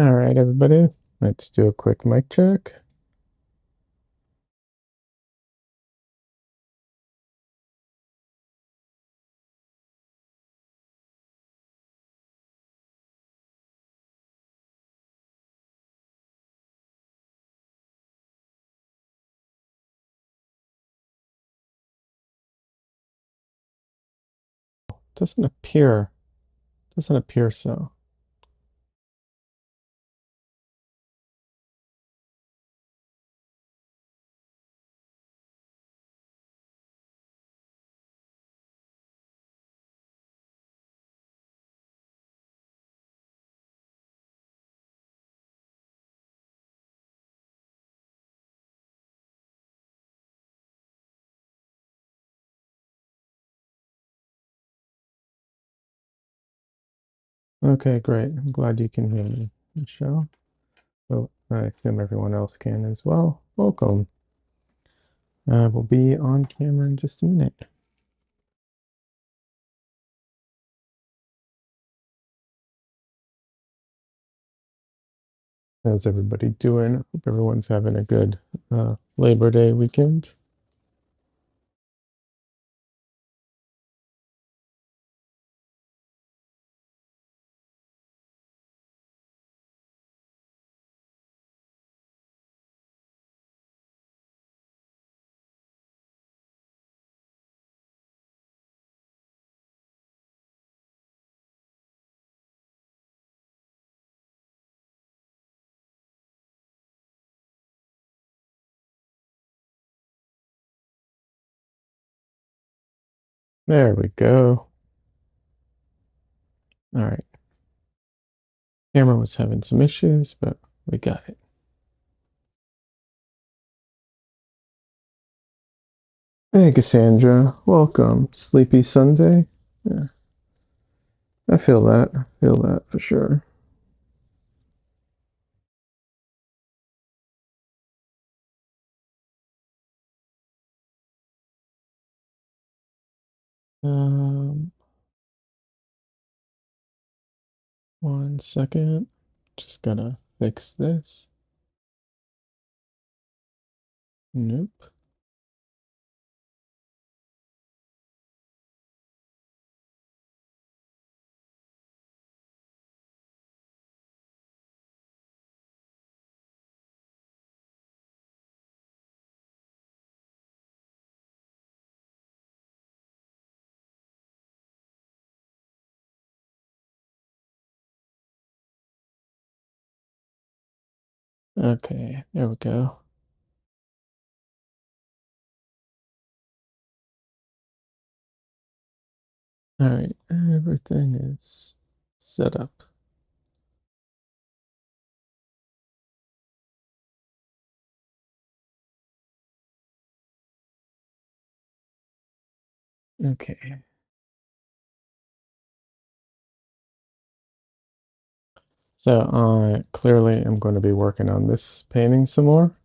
All right, everybody, let's do a quick mic check. Doesn't appear, doesn't appear so. Okay, great. I'm glad you can hear me, Michelle. So I assume everyone else can as well. Welcome. We'll be on camera in just a minute. How's everybody doing? Hope everyone's having a good Labor Day weekend. There we go. All right. Camera was having some issues, but we got it. Hey, Cassandra. Welcome. Sleepy Sunday? Yeah, I feel that. I feel that for sure. Um, 1 second. Just gotta fix this. Nope. Okay, there we go. All right, everything is set up. Okay. So I clearly am going to be working on this painting some more.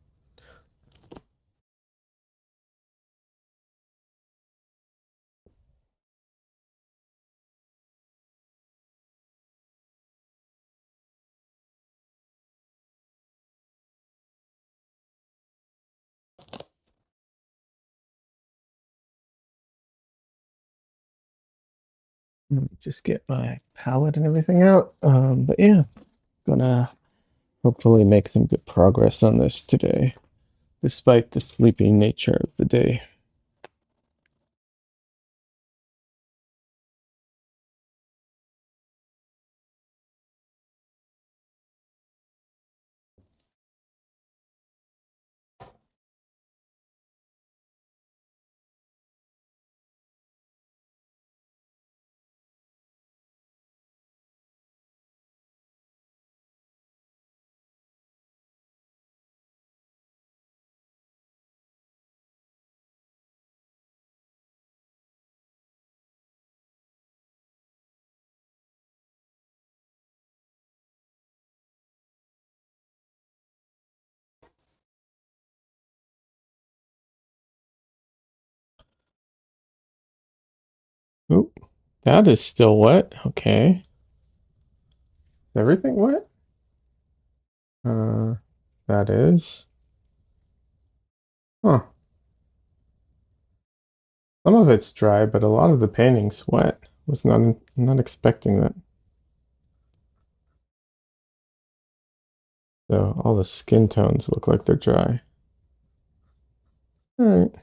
Let me just get my palette and everything out. But yeah, gonna hopefully make some good progress on this today, despite the sleepy nature of the day. Oop, that is still wet. Okay. Is everything wet? Uh, that is. Huh. Some of it's dry, but a lot of the painting's wet. Was not expecting that. So all the skin tones look like they're dry. All right.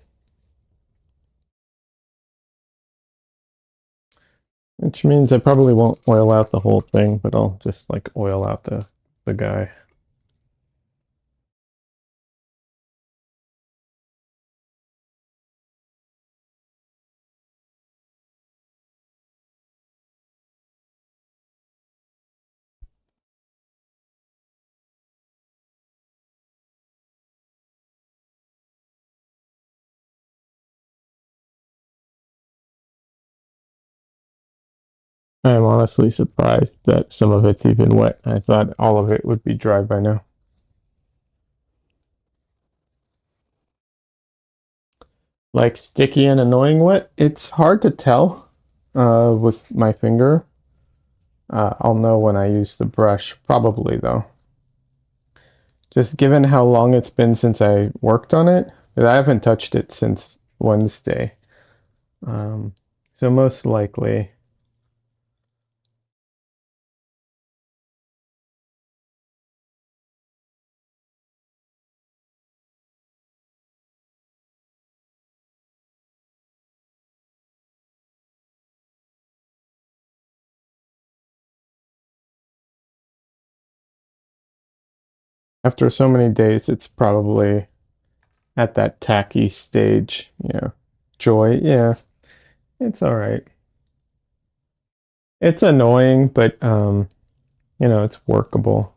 Which means I probably won't oil out the whole thing, but I'll just like oil out the guy. I am honestly surprised that some of it's even wet. I thought all of it would be dry by now. Like sticky and annoying wet, it's hard to tell with my finger. I'll know when I use the brush, probably though. Just given how long it's been since I worked on it, 'cause I haven't touched it since Wednesday. Um, so most likely, after so many days, it's probably at that tacky stage. Yeah. Joy, yeah, it's all right. It's annoying, but it's workable.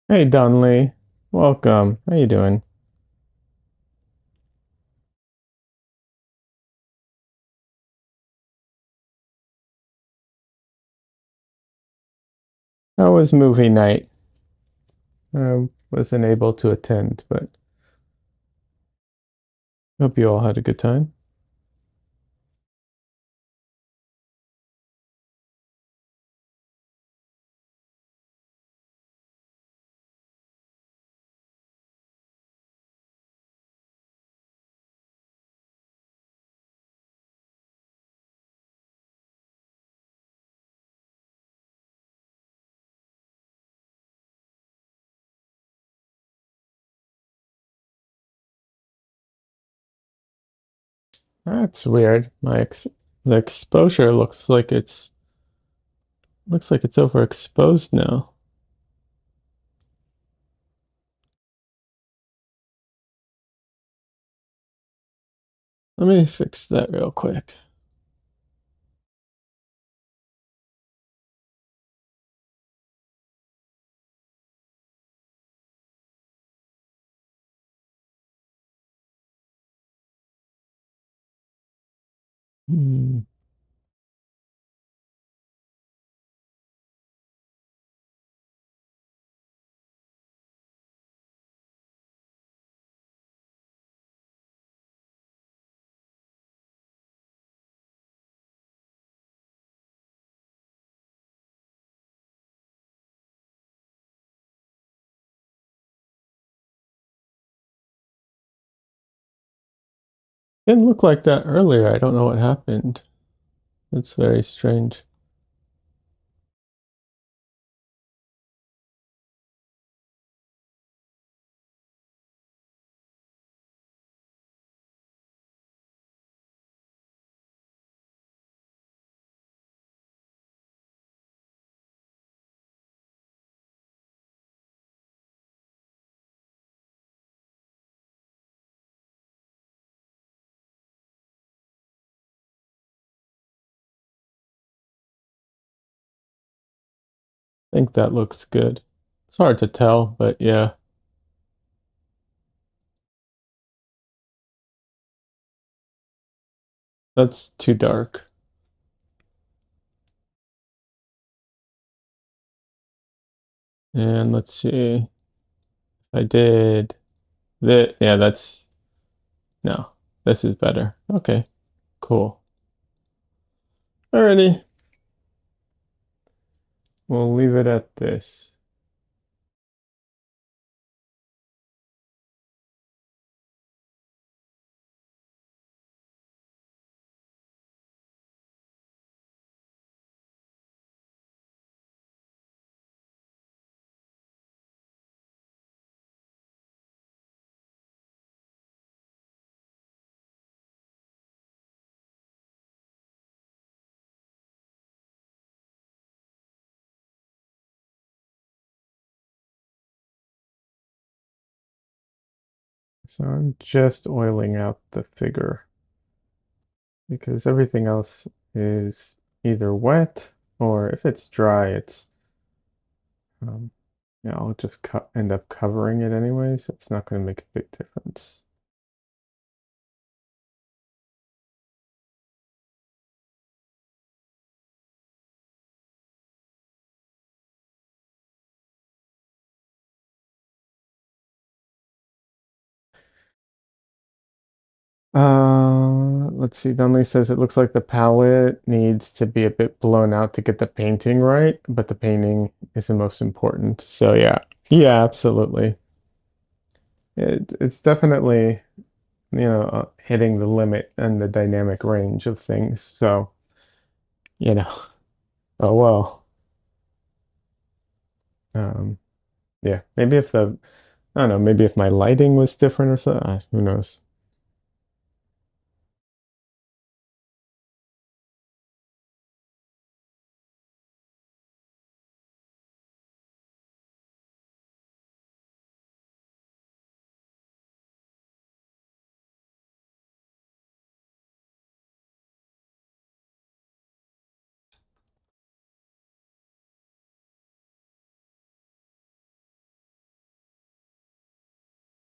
Hey, Dunley, welcome. How you doing? How was movie night? I wasn't able to attend, but hope you all had a good time. That's weird. The exposure looks like it's overexposed now. Let me fix that real quick. Hmm. Didn't look like that earlier. I don't know what happened. It's very strange. I think that looks good. It's hard to tell, but yeah, that's too dark. And let's see. I did that. Yeah, no, this is better. Okay, cool. Alrighty. We'll leave it at this. So I'm just oiling out the figure because everything else is either wet or if it's dry, um, I'll just end up covering it anyway, so it's not going to make a big difference. Let's see. Dunley says it looks like the palette needs to be a bit blown out to get the painting right, but the painting is the most important. So yeah, absolutely. It's definitely, hitting the limit and the dynamic range of things. So, you know, oh well. Um, yeah, maybe if I don't know, maybe if my lighting was different or so, who knows?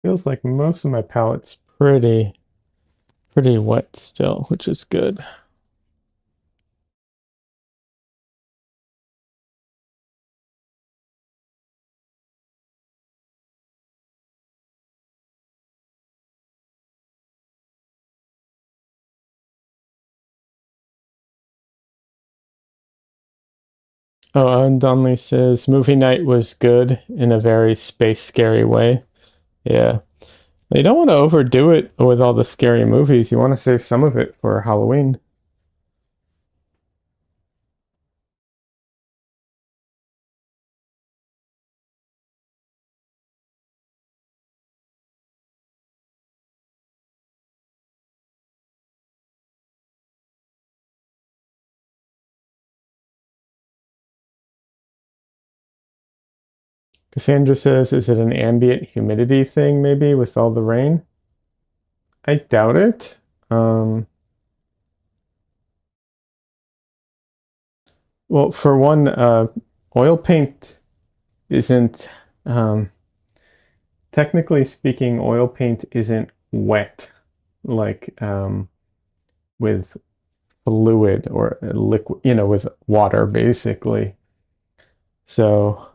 Feels like most of my palette's pretty wet still, which is good. Oh, and Donnelly says movie night was good in a very space scary way. Yeah. You don't want to overdo it with all the scary movies. You want to save some of it for Halloween. Cassandra says, is it an ambient humidity thing maybe with all the rain? I doubt it. Um, well, for one, oil paint isn't, um, technically speaking, oil paint isn't wet like with fluid or liquid, with water basically. So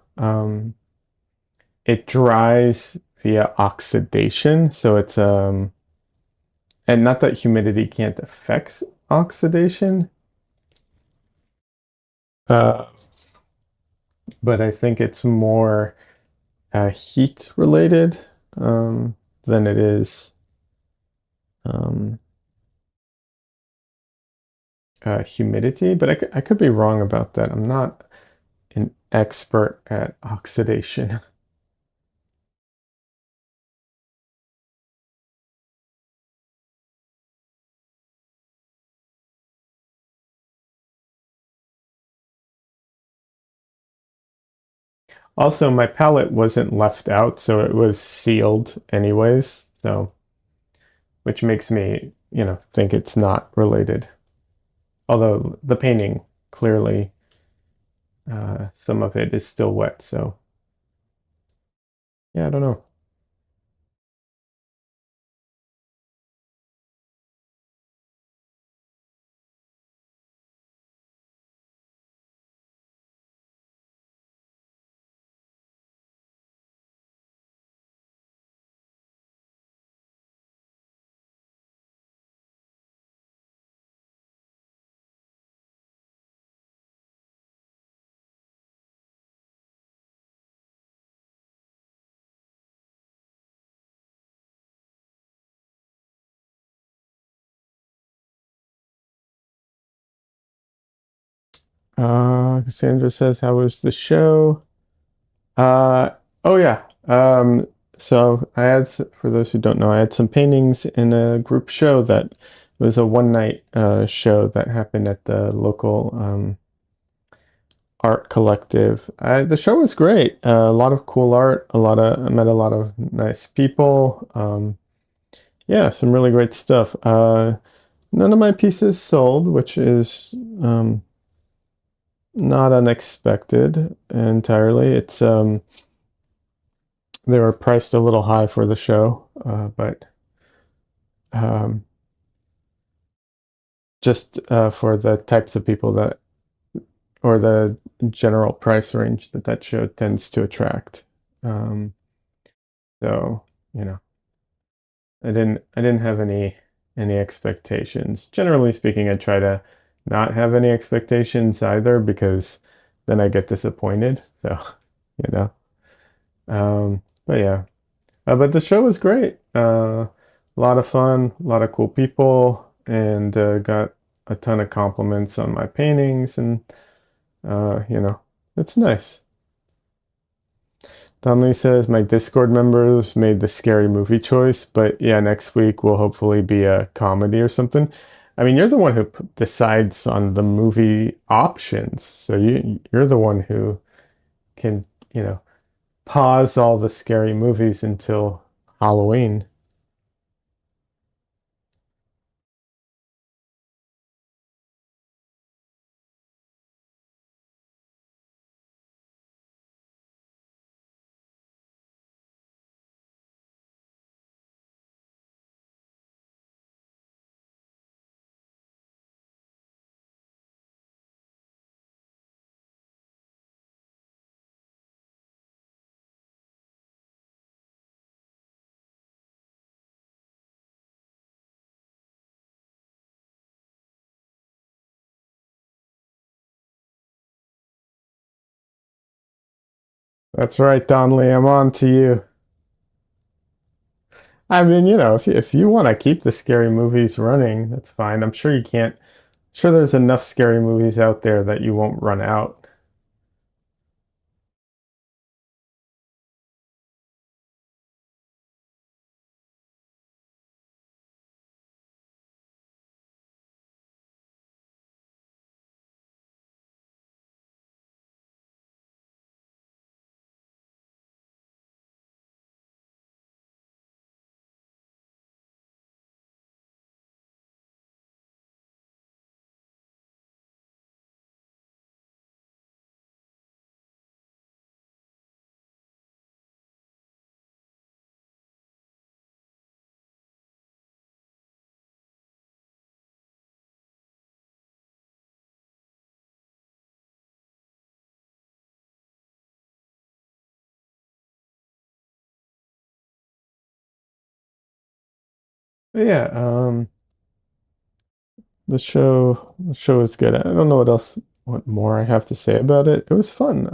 it dries via oxidation. So and not that humidity can't affect oxidation, uh, but I think it's more heat related than it is um, humidity. But I could be wrong about that. I'm not an expert at oxidation. Also, my palette wasn't left out, so it was sealed anyways. So, which makes me, think it's not related. Although the painting clearly, some of it is still wet. So, yeah, I don't know. Cassandra says, "How was the show?" Uh, oh yeah. So I had, for those who don't know, I had some paintings in a group show that was a one night show that happened at the local art collective. The show was great. A lot of cool art. I met a lot of nice people. Yeah, some really great stuff. None of my pieces sold, which is not unexpected entirely. They were priced a little high for the show, but um, just for the types of people that, or the general price range that that show tends to attract. Um, so, you know, I didn't have any expectations. Generally speaking, I try to not have any expectations either because then I get disappointed. So, you know, but yeah. But the show was great. A lot of fun, a lot of cool people, and got a ton of compliments on my paintings, and you know, it's nice. Donnelly says my Discord members made the scary movie choice, but yeah, next week will hopefully be a comedy or something. I mean, you're the one who decides on the movie options, so you're the one who can, you know, pause all the scary movies until Halloween. That's right, Donnelly. I'm on to you. I mean, you know, if you want to keep the scary movies running, that's fine. I'm sure you can't. Sure, there's enough scary movies out there that you won't run out. But yeah, the show is good. I don't know what more I have to say about it. It was fun.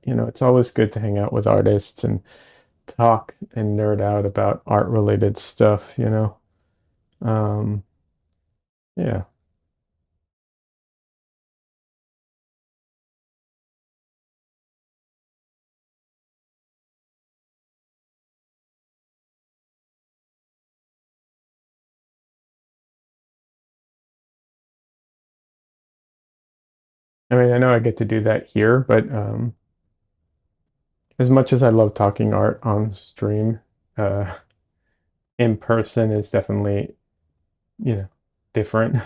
You know, it's always good to hang out with artists and talk and nerd out about art related stuff, you know. Um, yeah. I mean, I know I get to do that here, but as much as I love talking art on stream, uh, in person is definitely, you know, different.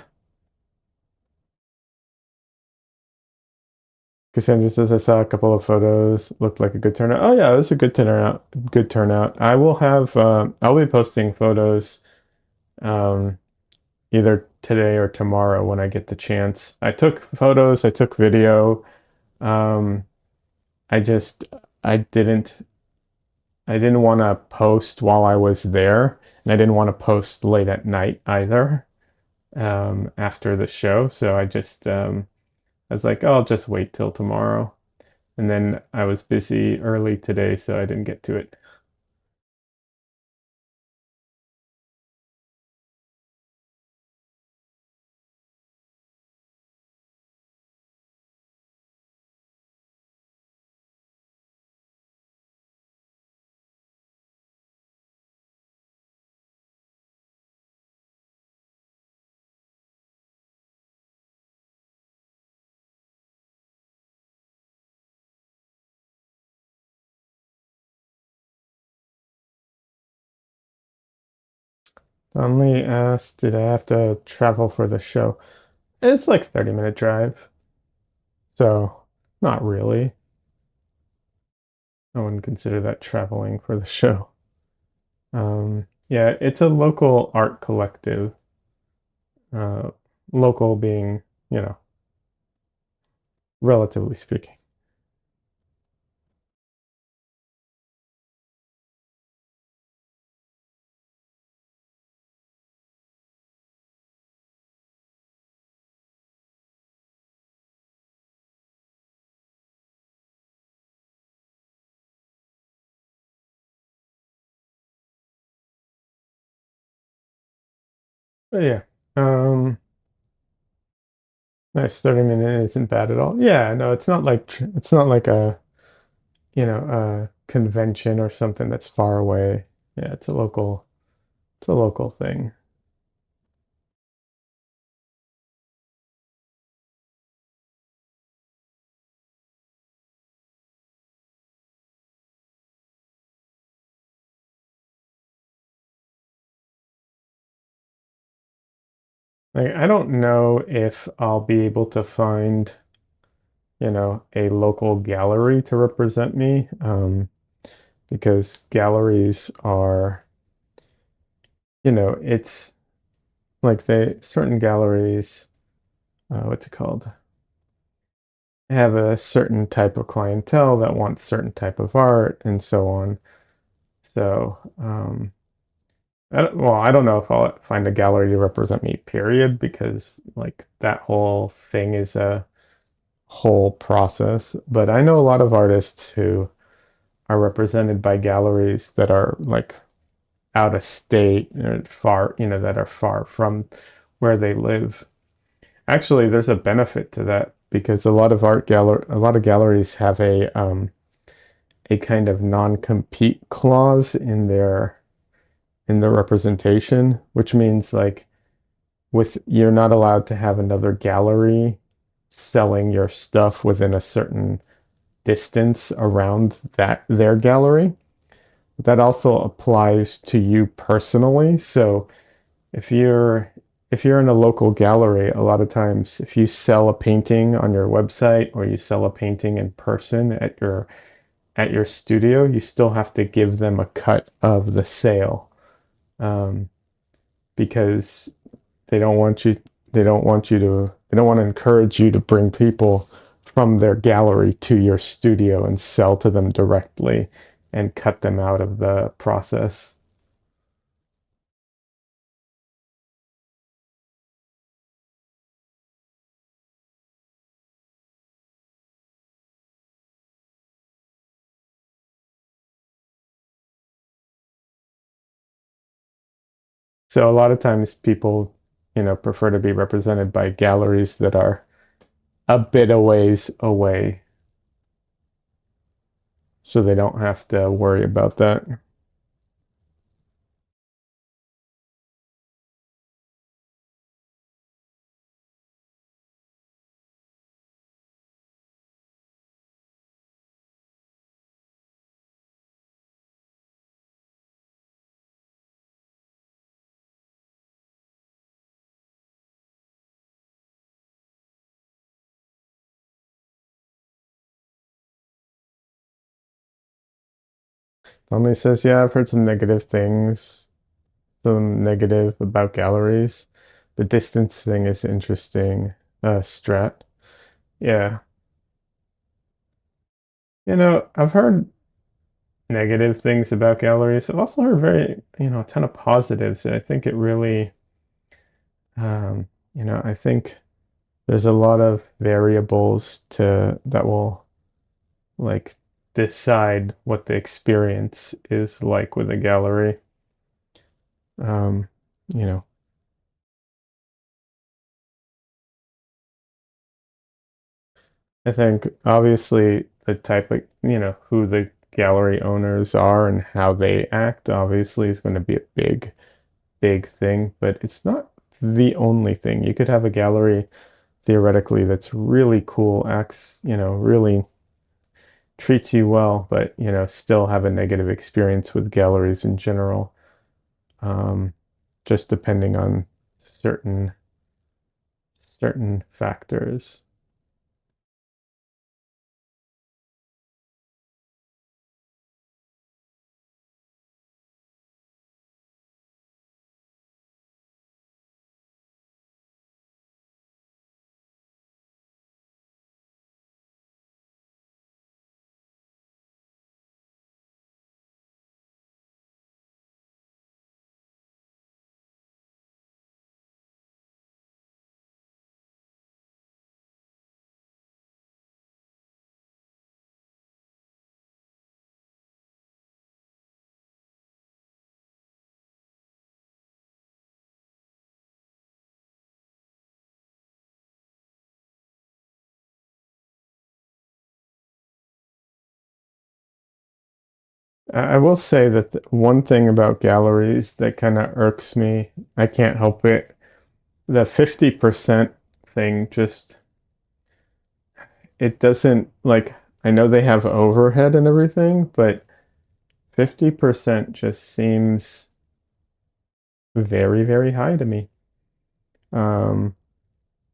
Cassandra says I saw a couple of photos, looked like a good turnout. Oh yeah, it was a good turnout. Good turnout. I'll be posting photos um, either today or tomorrow when I get the chance. I took photos, I took video. Um, I just I didn't I didn't want to post while I was there, and I didn't want to post late at night either after the show. So I was like, oh, I'll just wait till tomorrow. And then I was busy early today, so I didn't get to it. Only asked, did I have to travel for the show? It's like 30-minute drive, so not really. I wouldn't consider that traveling for the show. Yeah, it's a local art collective. Uh, Local being, you know, relatively speaking. But yeah, um, nice 30 minutes isn't bad at all. Yeah, no, it's not like a, a convention or something that's far away. Yeah, it's a local thing. Like, I don't know if I'll be able to find, a local gallery to represent me, because galleries are, it's like certain galleries, what's it called? Have a certain type of clientele that wants certain type of art and so on. So, I don't know if I'll find a gallery to represent me, period, because like that whole thing is a whole process. But I know a lot of artists who are represented by galleries that are like out of state or far, that are far from where they live. Actually, there's a benefit to that because a lot of galleries have a kind of non-compete clause in their representation, which means like with you're not allowed to have another gallery selling your stuff within a certain distance around that their gallery. That also applies to you personally. So if you're if you're in a local gallery, a lot of times if you sell a painting on your website or you sell a painting in person at your studio, you still have to give them a cut of the sale, um, because they don't want you they don't want to encourage you to bring people from their gallery to your studio and sell to them directly and cut them out of the process. So a lot of times people, prefer to be represented by galleries that are a bit a ways away so they don't have to worry about that. Only says, yeah, I've heard some negative about galleries. The distance thing is interesting. Strat. Yeah. I've heard negative things about galleries. I've also heard a ton of positives. I think it really, I think there's a lot of variables to that will like decide what the experience is like with a gallery. Um, you know, I think obviously the type of, who the gallery owners are and how they act obviously is going to be a big thing, but it's not the only thing. You could have a gallery theoretically that's really cool, acts, really treats you well, but, still have a negative experience with galleries in general. Um, just depending on certain factors. I will say that one thing about galleries that kind of irks me, I can't help it, the 50% thing just, it doesn't like, I know they have overhead and everything, but 50% just seems very, very high to me. Um,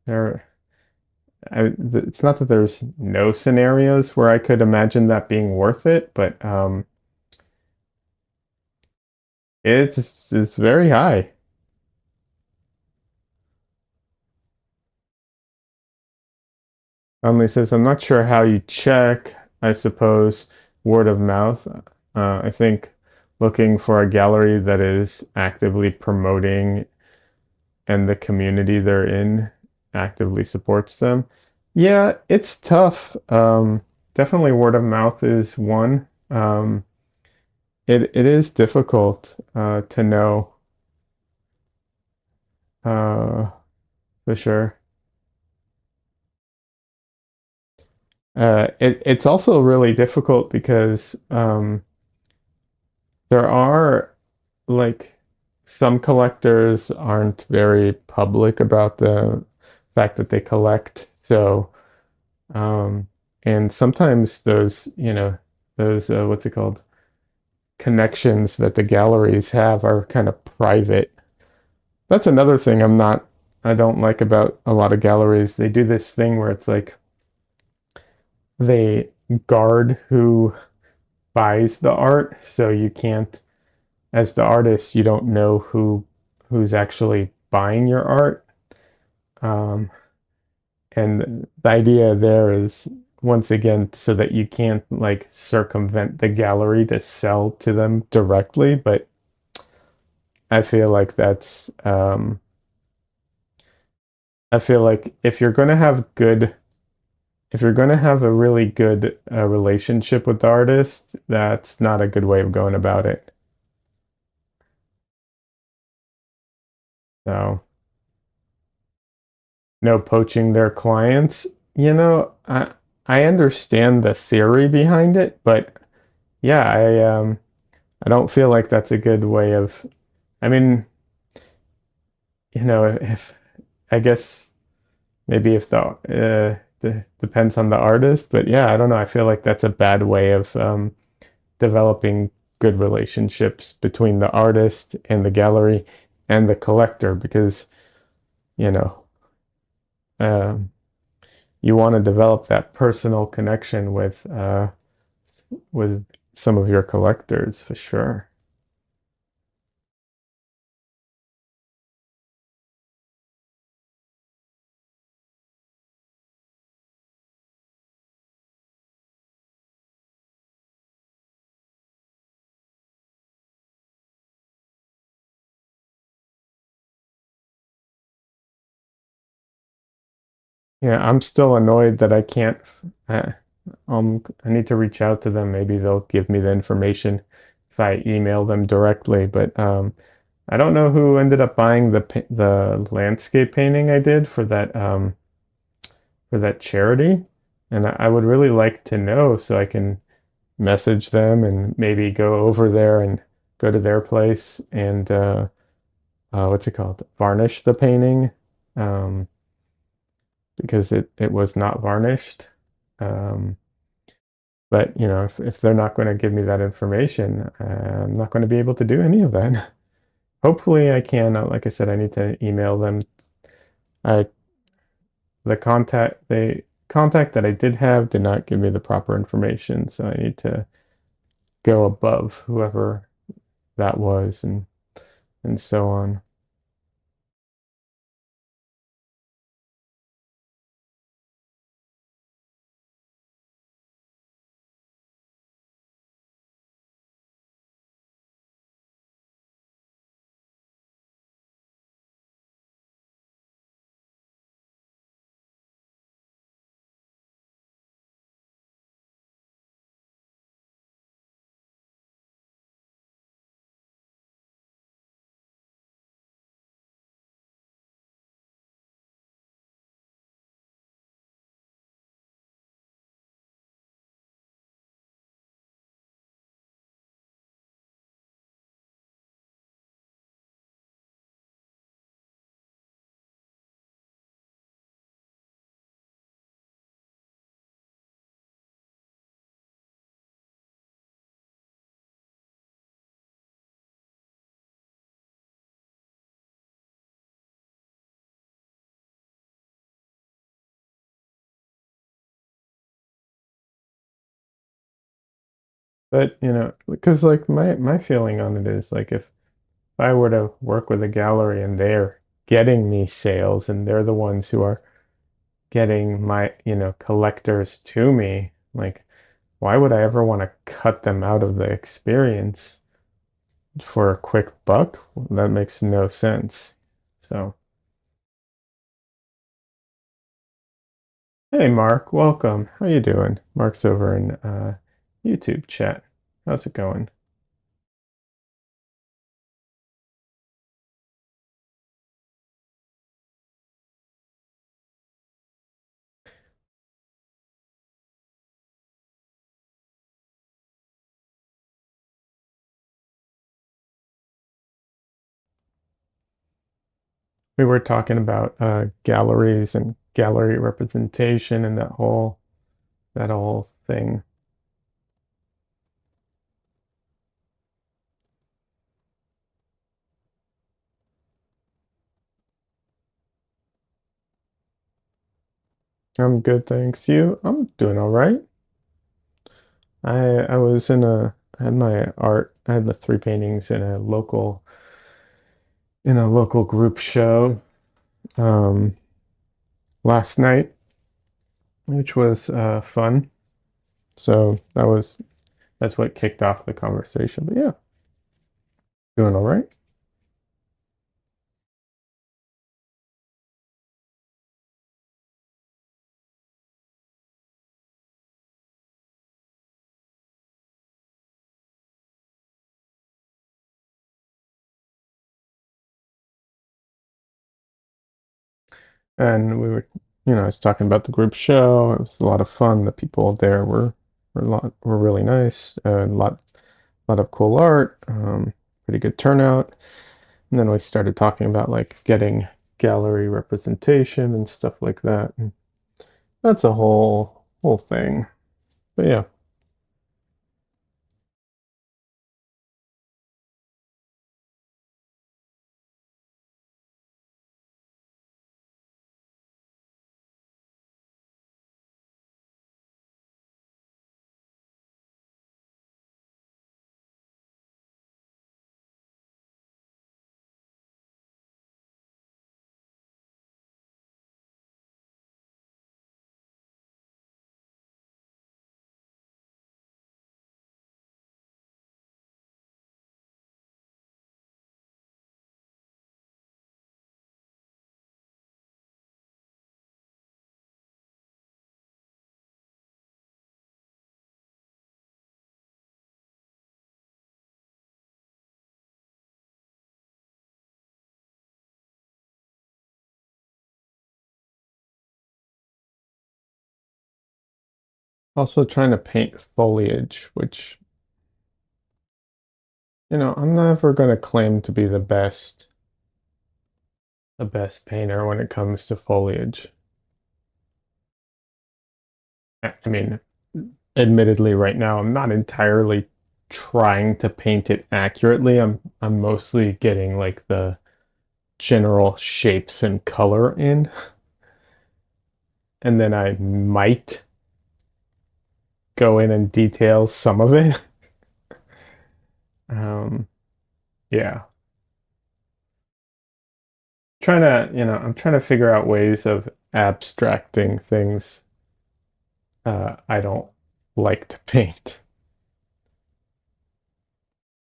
there, it's not that there's no scenarios where I could imagine that being worth it, but it's very high. Says, I'm not sure how you check, I suppose, word of mouth. I think looking for a gallery that is actively promoting and the community they're in actively supports them. Yeah, it's tough. Definitely word of mouth is one. It is difficult to know uh, for sure. It's also really difficult because there are like some collectors aren't very public about the fact that they collect. So, um, and sometimes those, those, what's it called? Connections that the galleries have are kind of private. That's another thing I don't like about a lot of galleries. They do this thing where it's like they guard who buys the art, so you can't, as the artist, you don't know who's actually buying your art. Um, and the idea there is once again so that you can't like circumvent the gallery to sell to them directly, but I feel like I feel like if you're going to have a really good relationship with the artist, that's not a good way of going about it. So, no poaching their clients. I understand the theory behind it, but yeah, I don't feel like that's a good way of. I mean, if I guess maybe if the depends on the artist, but yeah, I don't know. I feel like that's a bad way of developing good relationships between the artist and the gallery and the collector because you know um, you want to develop that personal connection with some of your collectors for sure. Yeah, I'm still annoyed that I can't. Uh, I need to reach out to them. Maybe they'll give me the information if I email them directly. But I don't know who ended up buying the landscape painting I did for that charity, and I would really like to know so I can message them and maybe go over there and go to their place and what's it called? Varnish the painting um, because it was not varnished. Um, but if they're not going to give me that information, I'm not going to be able to do any of that. hopefully I can. Like I said, I need to email them. I the contact that I did have did not give me the proper information, so I need to go above whoever that was and so on. But because like my feeling on it is like if I were to work with a gallery and they're getting me sales and they're the ones who are getting my, collectors to me, like why would I ever want to cut them out of the experience for a quick buck? That makes no sense. So, hey Mark, welcome. How you doing? Mark's over in YouTube chat. How's it going? We were talking about galleries and gallery representation and that whole thing. I'm good, thanks. You? I'm doing all right. I was I had my art. I had the three paintings in a local group show um, last night, which was fun. So that's what kicked off the conversation. But yeah, doing all right. And I was talking about the group show. It was a lot of fun. The people there were really nice. A lot of cool art. Pretty good turnout. And then we started talking about like getting gallery representation and stuff like that. And that's a whole thing. But yeah, also trying to paint foliage, which, I'm never going to claim to be the best painter when it comes to foliage. I mean, admittedly, right now, I'm not entirely trying to paint it accurately. I'm mostly getting like the general shapes and color in, and then I might go in and detail some of it. um, yeah, I'm trying to figure out ways of abstracting things I don't like to paint,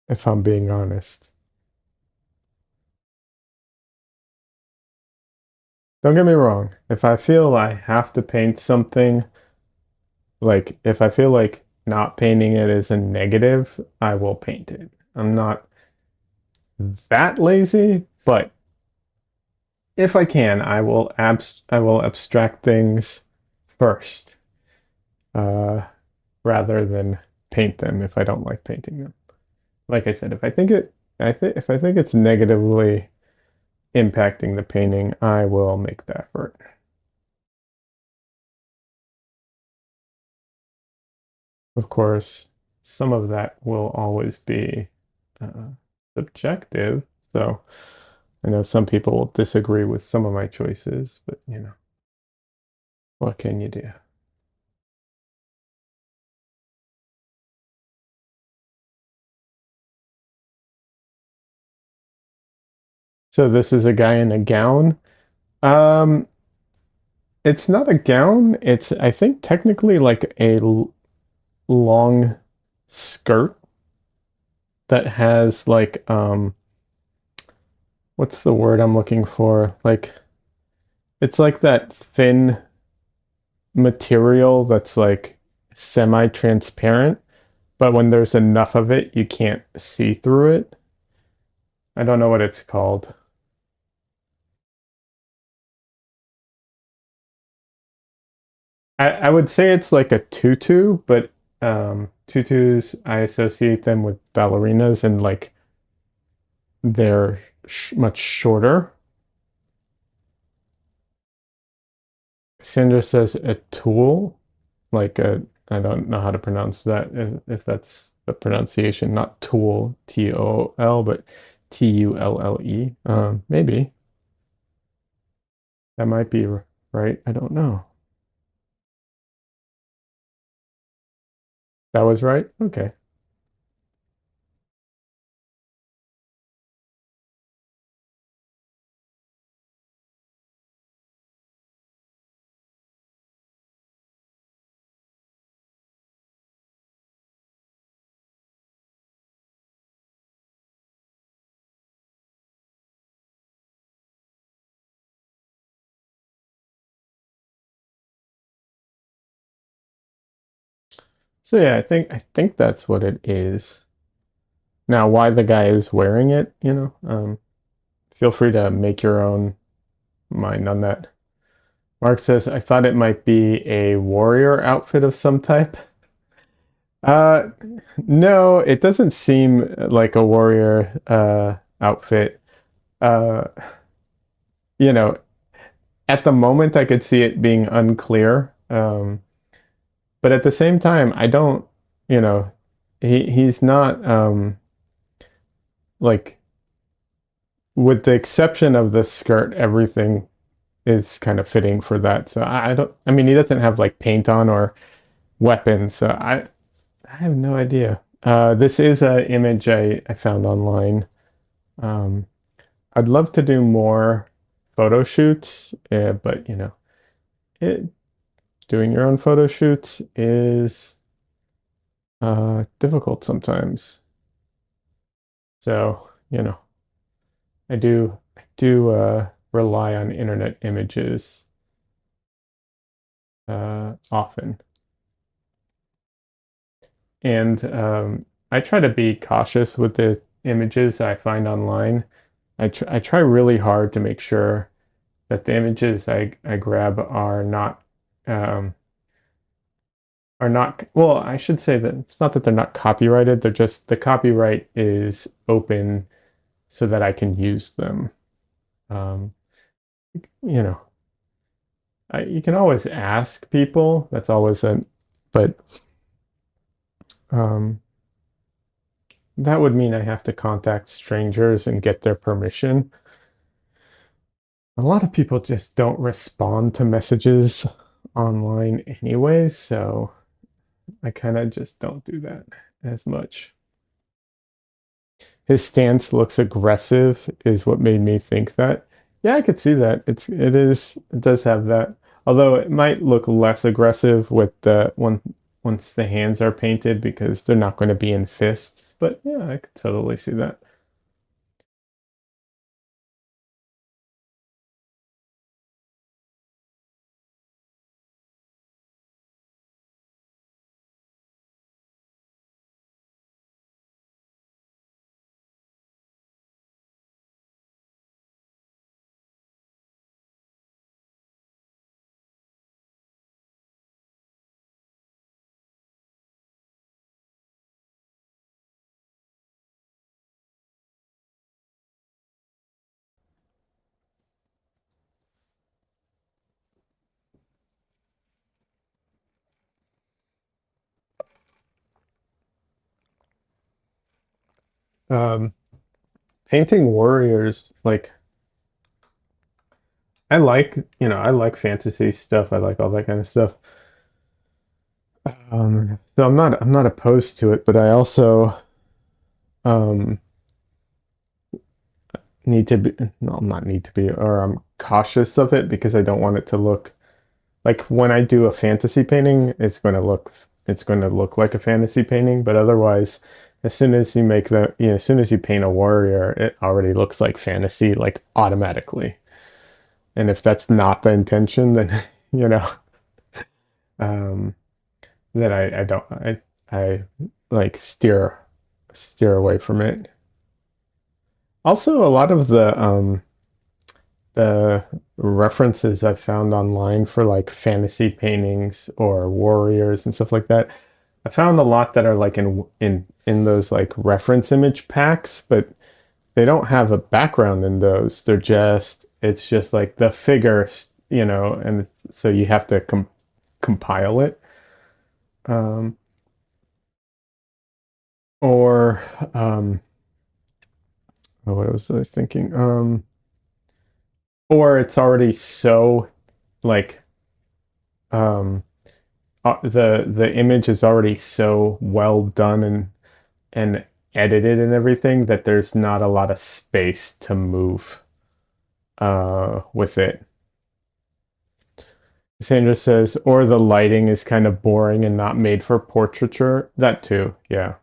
if I'm being honest. Don't get me wrong. If I feel I have to paint something, like if I feel like not painting it is a negative, I will paint it. I'm not that lazy, but if I can, I will abstract things first, uh, rather than paint them if I don't like painting them. Like I said, if I think it's negatively impacting the painting, I will make the effort. Of course, some of that will always be uh, subjective. So I know some people will disagree with some of my choices, but what can you do? So this is a guy in a gown. Um, it's not a gown. It's, I think, technically like a long skirt that has like what's the word I'm looking for? Like it's like that thin material that's like semi-transparent, but when there's enough of it, you can't see through it. I don't know what it's called. I would say it's like a tutu, but tutus, I associate them with ballerinas and like they're much shorter. Sandra says a tool, like a, I don't know how to pronounce that, if that's the pronunciation, not tool, T-O-L, but T-U-L-L-E. Maybe that might be right. I don't know. That was right? Okay. So yeah, I think that's what it is. Now, why the guy is wearing it, feel free to make your own mind on that. Mark says, I thought it might be a warrior outfit of some type. Uh, no, it doesn't seem like a warrior outfit. Uh, you know, at the moment I could see it being unclear. But at the same time, I don't, you know, he's not like with the exception of the skirt, everything is kind of fitting for that. So I don't, I mean, he doesn't have like paint on or weapons. So I have no idea. This is an image I found online. Um, I'd love to do more photo shoots, but it, doing your own photo shoots is difficult sometimes. So, I do rely on internet images often. And I try to be cautious with the images I find online. I try really hard to make sure that the images I grab um, are not, well, I should say that it's not that they're not copyrighted, they're just the copyright is open so that I can use them. Um, you know, you can always ask people. That's always but um, that would mean I have to contact strangers and get their permission. A lot of people just don't respond to messages online anyways, so I kind of just don't do that as much. His stance looks aggressive is what made me think that. Yeah, I could see that. It does have that. Although it might look less aggressive with the one once the hands are painted because they're not going to be in fists. But yeah, I could totally see that. Um, Painting warriors, like I like fantasy stuff. I like all that kind of stuff. So I'm not opposed to it, but I also um need to be no, not need to be, or I'm cautious of it because I don't want it to look like when I do a fantasy painting, it's going to look like a fantasy painting, but otherwise, as soon as you make as soon as you paint a warrior, it already looks like fantasy, like automatically. And if that's not the intention, then you know, um, then I don't I like steer away from it. Also, a lot of the references I've found online for like fantasy paintings or warriors and stuff like that. I found a lot that are like in those like reference image packs, but they don't have a background in those. It's just like the figure, and so you have to compile it. Um, or what was I thinking? Or it's already so like the image is already so well done and edited and everything that there's not a lot of space to move with it. Sandra says, or the lighting is kind of boring and not made for portraiture. That too, yeah.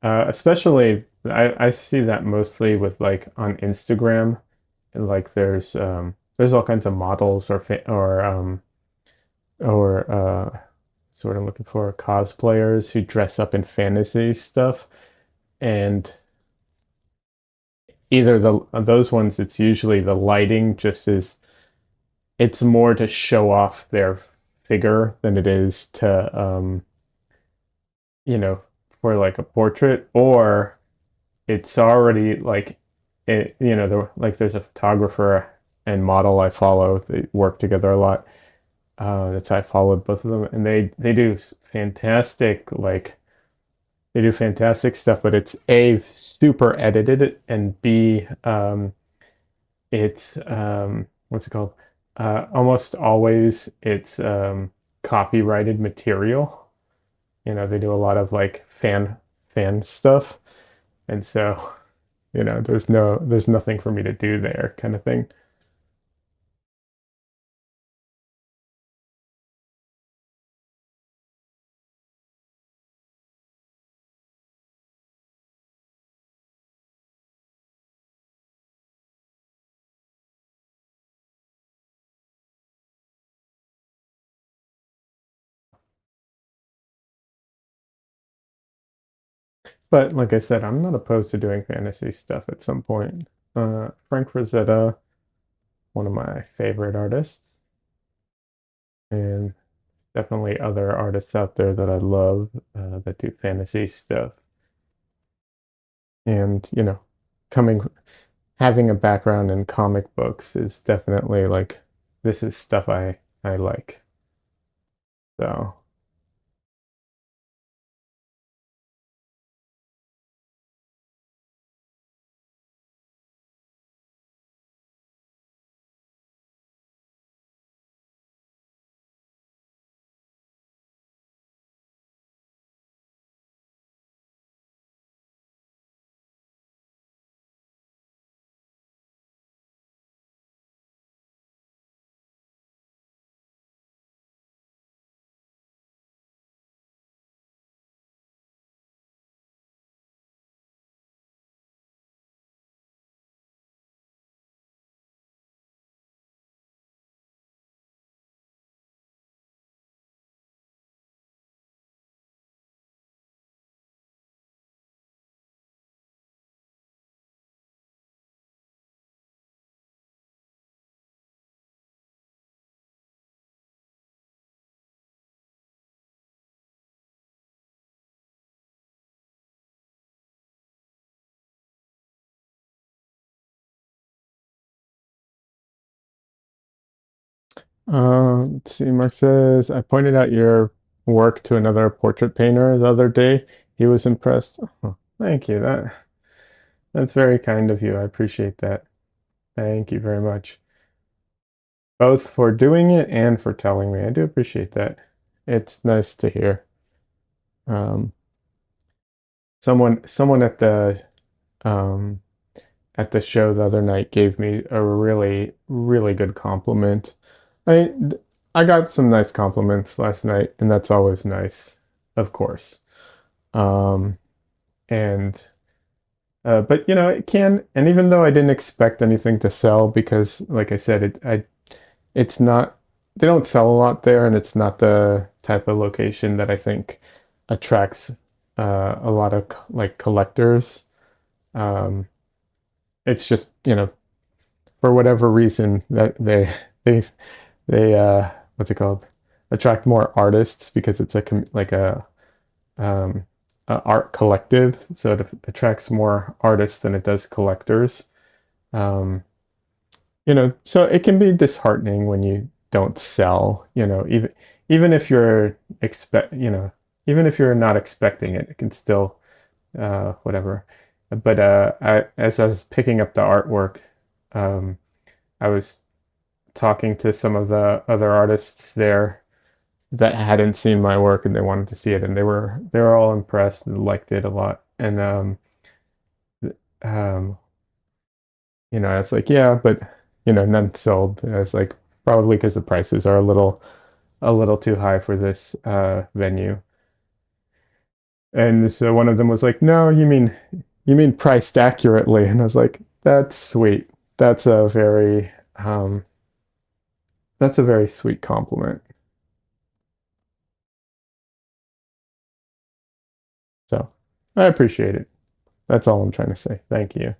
Especially, I see that mostly with like on Instagram. Like there's all kinds of models or sort of looking for cosplayers who dress up in fantasy stuff, and either the those ones it's usually the lighting just is it's more to show off their figure than it is to you know for like a portrait, or it's already like it like there's a photographer and model I follow. They work together a lot. That's how I followed both of them, and they do fantastic they do fantastic stuff, but it's A, super edited, and B, it's what's it called? Almost always it's copyrighted material. They do a lot of like fan stuff, and so there's nothing for me to do there, kind of thing. But like I said, I'm not opposed to doing fantasy stuff at some point. Frank Frazetta, one of my favorite artists, and definitely other artists out there that I love that do fantasy stuff. And, coming having a background in comic books is definitely like this is stuff I like. So, let's see. Mark says, I pointed out your work to another portrait painter the other day. He was impressed. Oh, thank you. That's very kind of you. I appreciate that. Thank you very much. Both for doing it and for telling me. I do appreciate that. It's nice to hear. Um, someone um, at the show the other night gave me a really, really good compliment. I I got some nice compliments last night, and that's always nice, of course. Um, and but it can, and even though I didn't expect anything to sell, because like I said, it's not, they don't sell a lot there, and it's not the type of location that I think attracts a lot of like collectors. Um, it's just, for whatever reason that they what's it called? Attract more artists because it's like um a art collective, so it attracts more artists than it does collectors. Um, so it can be disheartening when you don't sell, even if you're even if you're not expecting it, it can still whatever. But as I was picking up the artwork, um, I was talking to some of the other artists there that hadn't seen my work and they wanted to see it, and they were all impressed and liked it a lot. And um, I was like, yeah, but none sold. And I was like, probably because the prices are a little too high for this venue. And so one of them was like, no, you mean priced accurately. And I was like, that's sweet. That's a very um, that's a very sweet compliment. So I appreciate it. That's all I'm trying to say. Thank you.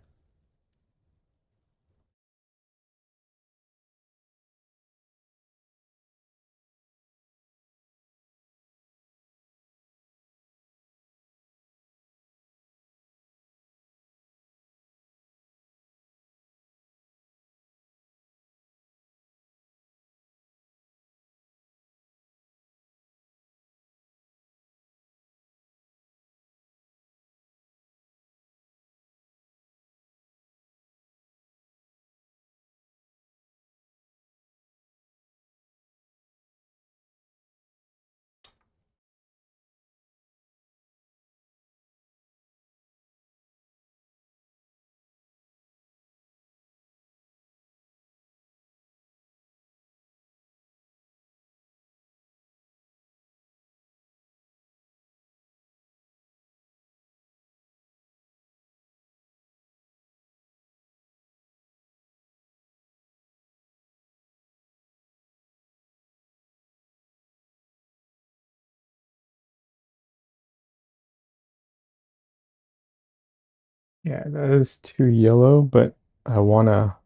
Yeah, that is too yellow, but I wanna,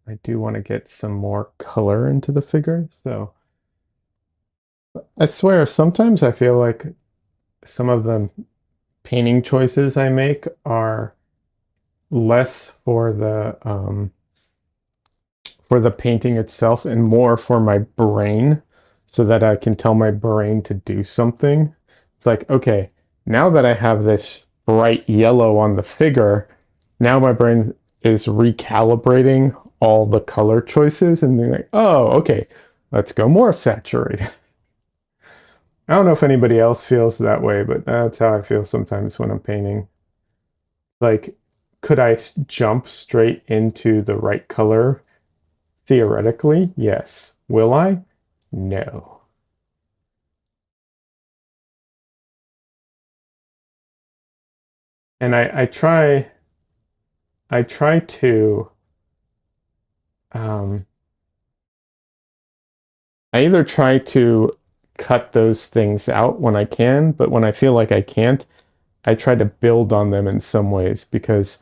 I do want to get some more color into the figure. So I swear, sometimes I feel like some of the painting choices I make are less for the painting itself and more for my brain so that I can tell my brain to do something. It's like, okay, now that I have this bright yellow on the figure, now my brain is recalibrating all the color choices and being like, oh, okay, let's go more saturated. I don't know if anybody else feels that way, but that's how I feel sometimes when I'm painting. Like, could I jump straight into the right color? Theoretically, yes. Will I? No. And I try to, um, I either try to cut those things out when I can, but when I feel like I can't, I try to build on them in some ways because,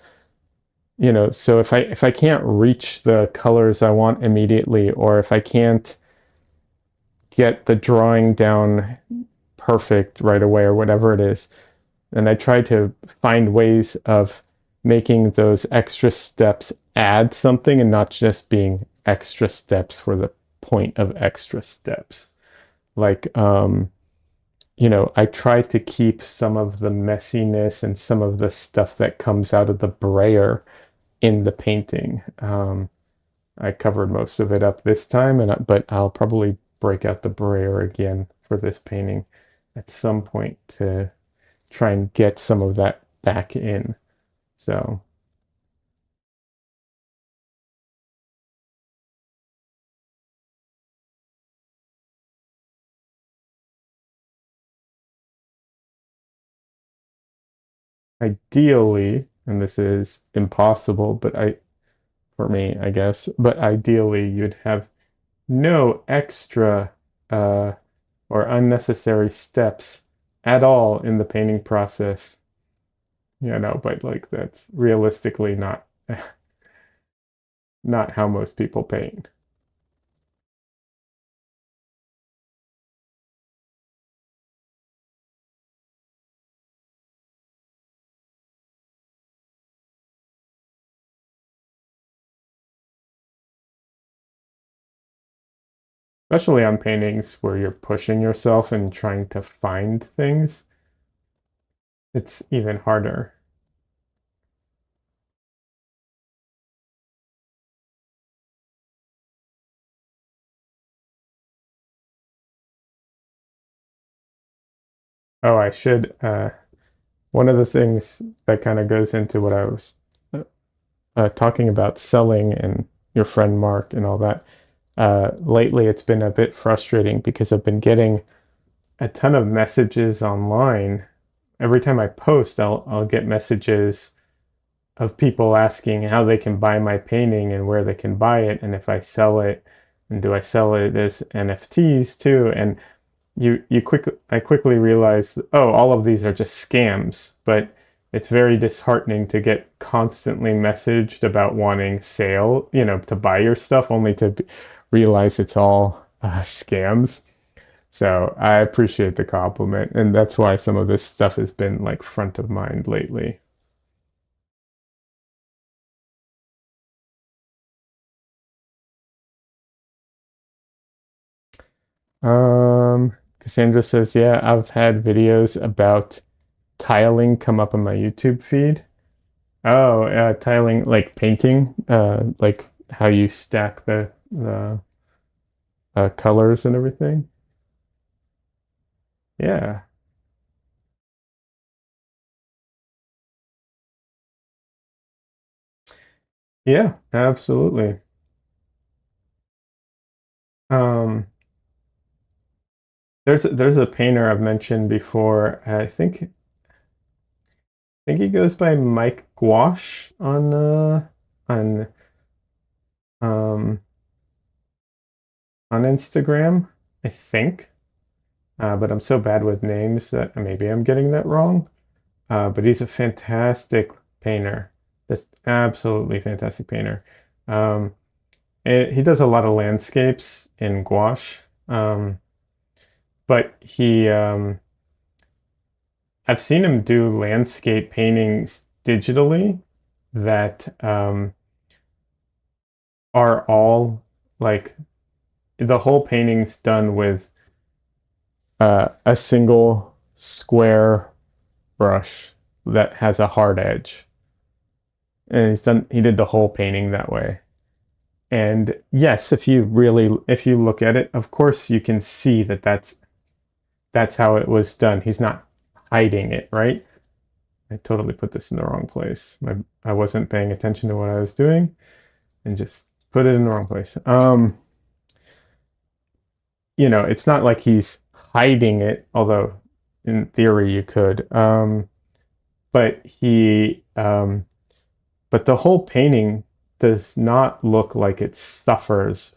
so if I can't reach the colors I want immediately, or if I can't get the drawing down perfect right away or whatever it is, and I try to find ways of making those extra steps add something and not just being extra steps for the point of extra steps. Like, I try to keep some of the messiness and some of the stuff that comes out of the brayer in the painting. I covered most of it up this time, but I'll probably break out the brayer again for this painting at some point to try and get some of that back in. So ideally, and this is impossible, but for me, I guess, but ideally you'd have no extra uh, or unnecessary steps at all in the painting process. But like that's realistically not how most people paint. Especially on paintings where you're pushing yourself and trying to find things, it's even harder. Oh, I should. One of the things that kind of goes into what I was talking about selling and your friend Mark and all that. Lately, it's been a bit frustrating because I've been getting a ton of messages online. Every time I post, I'll get messages of people asking how they can buy my painting and where they can buy it, and if I sell it, and do I sell it as NFTs too? And I quickly realized, oh, all of these are just scams, but it's very disheartening to get constantly messaged about wanting sale, to buy your stuff only to realize it's all scams. So I appreciate the compliment, and that's why some of this stuff has been like front of mind lately. Cassandra says, yeah, I've had videos about tiling come up on my YouTube feed. Oh, tiling, like painting, like how you stack the colors and everything. Yeah, yeah, absolutely. Um, there's a painter I've mentioned before. I think he goes by Mike Gouache on um on Instagram. I think, but I'm so bad with names that maybe I'm getting that wrong. But he's a fantastic painter, just absolutely fantastic painter. Um, he does a lot of landscapes in gouache. Um, but I've seen him do landscape paintings digitally that are all like the whole painting's done with a single square brush that has a hard edge. And he did the whole painting that way. And yes, if you look at it, of course you can see that that's how it was done. He's not hiding it, right? I totally put this in the wrong place. I wasn't paying attention to what I was doing and just put it in the wrong place. It's not like he's hiding it, although in theory you could. But but the whole painting does not look like it suffers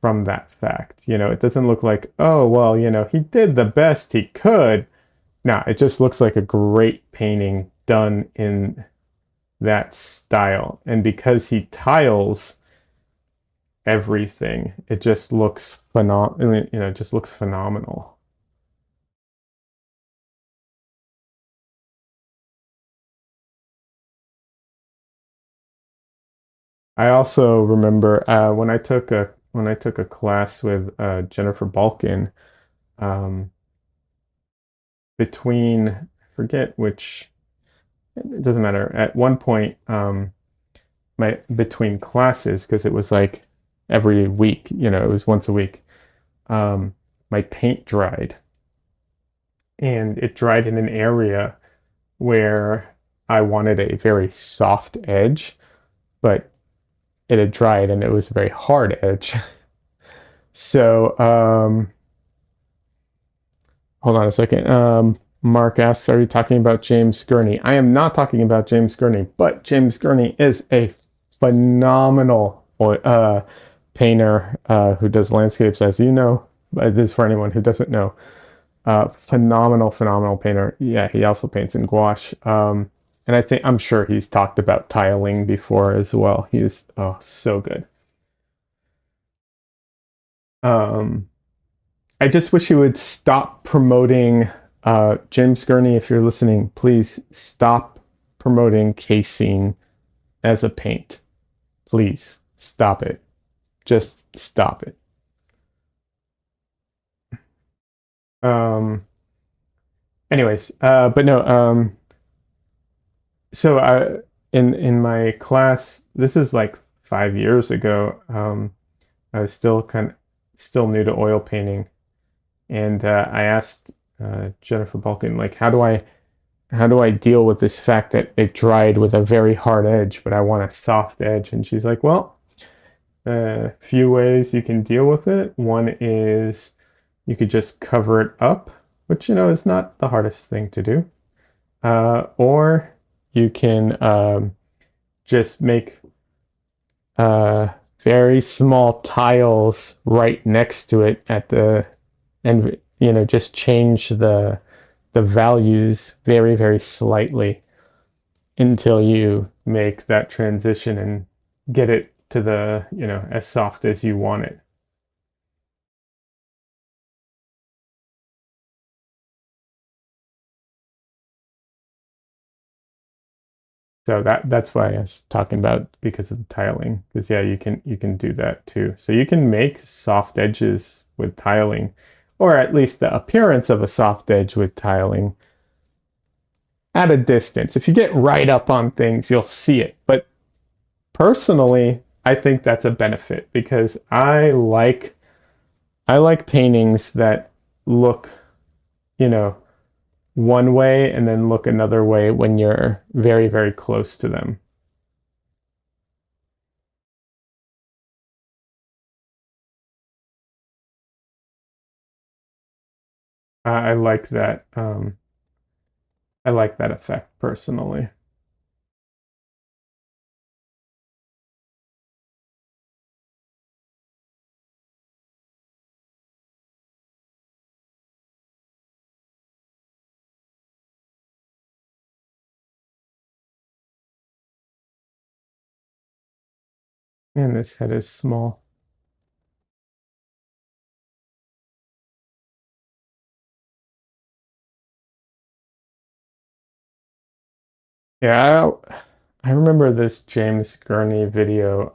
from that fact. It doesn't look like, oh, well, he did the best he could. No, it just looks like a great painting done in that style. And because he tiles everything, it just looks phenomenal, it just looks phenomenal. I also remember when I took a class with Jennifer Balkin, um, between I forget which, it doesn't matter. At one point, my between classes, because it was like every week, it was once a week. My paint dried, and it dried in an area where I wanted a very soft edge, but it had dried and it was a very hard edge. So, hold on a second. Mark asks, are you talking about James Gurney? I am not talking about James Gurney, but James Gurney is a phenomenal painter who does landscapes, as you know. But this is for anyone who doesn't know. Phenomenal painter. Yeah, he also paints in gouache. And I'm sure he's talked about tiling before as well. He is so good. Um, I just wish you would stop promoting James Gurney. If you're listening, please stop promoting casein as a paint. Please stop it. Just stop it. Um, anyways, but no. So in my class, this is like 5 years ago. I was still new to oil painting, and I asked Jennifer Balkin, like, how do I deal with this fact that it dried with a very hard edge, but I want a soft edge? And she's like, well, a few ways you can deal with it. One is you could just cover it up, which is not the hardest thing to do, or you can just make uh, very small tiles right next to it and just change the values very slightly until you make that transition and get it to the as soft as you want it. So that's why I was talking about, because of the tiling. Because yeah, you can do that too. So you can make soft edges with tiling, or at least the appearance of a soft edge with tiling at a distance. If you get right up on things, you'll see it. But personally, I think that's a benefit because I like paintings that look, you know, one way and then look another way when you're very close to them. I like that. I like that effect personally. And this head is small. Yeah, I remember this James Gurney video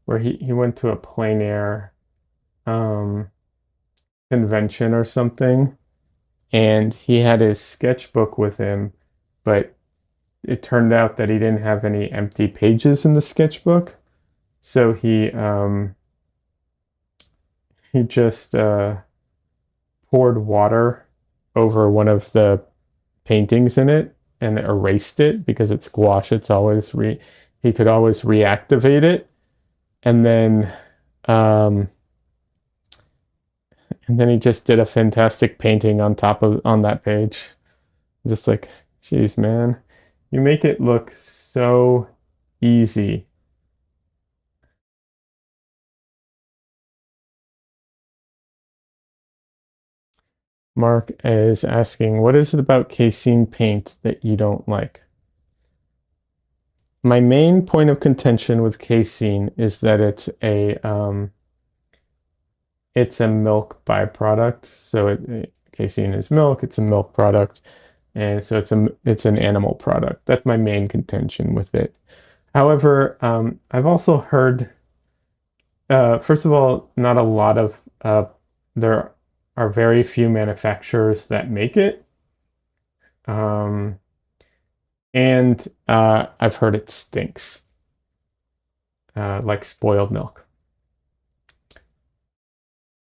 where he went to a plein air um, convention or something, and he had his sketchbook with him, but it turned out that he didn't have any empty pages in the sketchbook, so he just poured water over one of the paintings in it and erased it because it's gouache. It's always he could always reactivate it, and then um, and then he just did a fantastic painting on top of on that page. Just like, geez, man, you make it look so easy. Mark is asking, what is it about casein paint that you don't like? My main point of contention with casein is that it's a milk byproduct. So casein is milk. It's a milk product, and so it's an animal product. That's my main contention with it. However, I've also heard, first of all, not a lot of there are very few manufacturers that make it, um, and I've heard it stinks, like spoiled milk.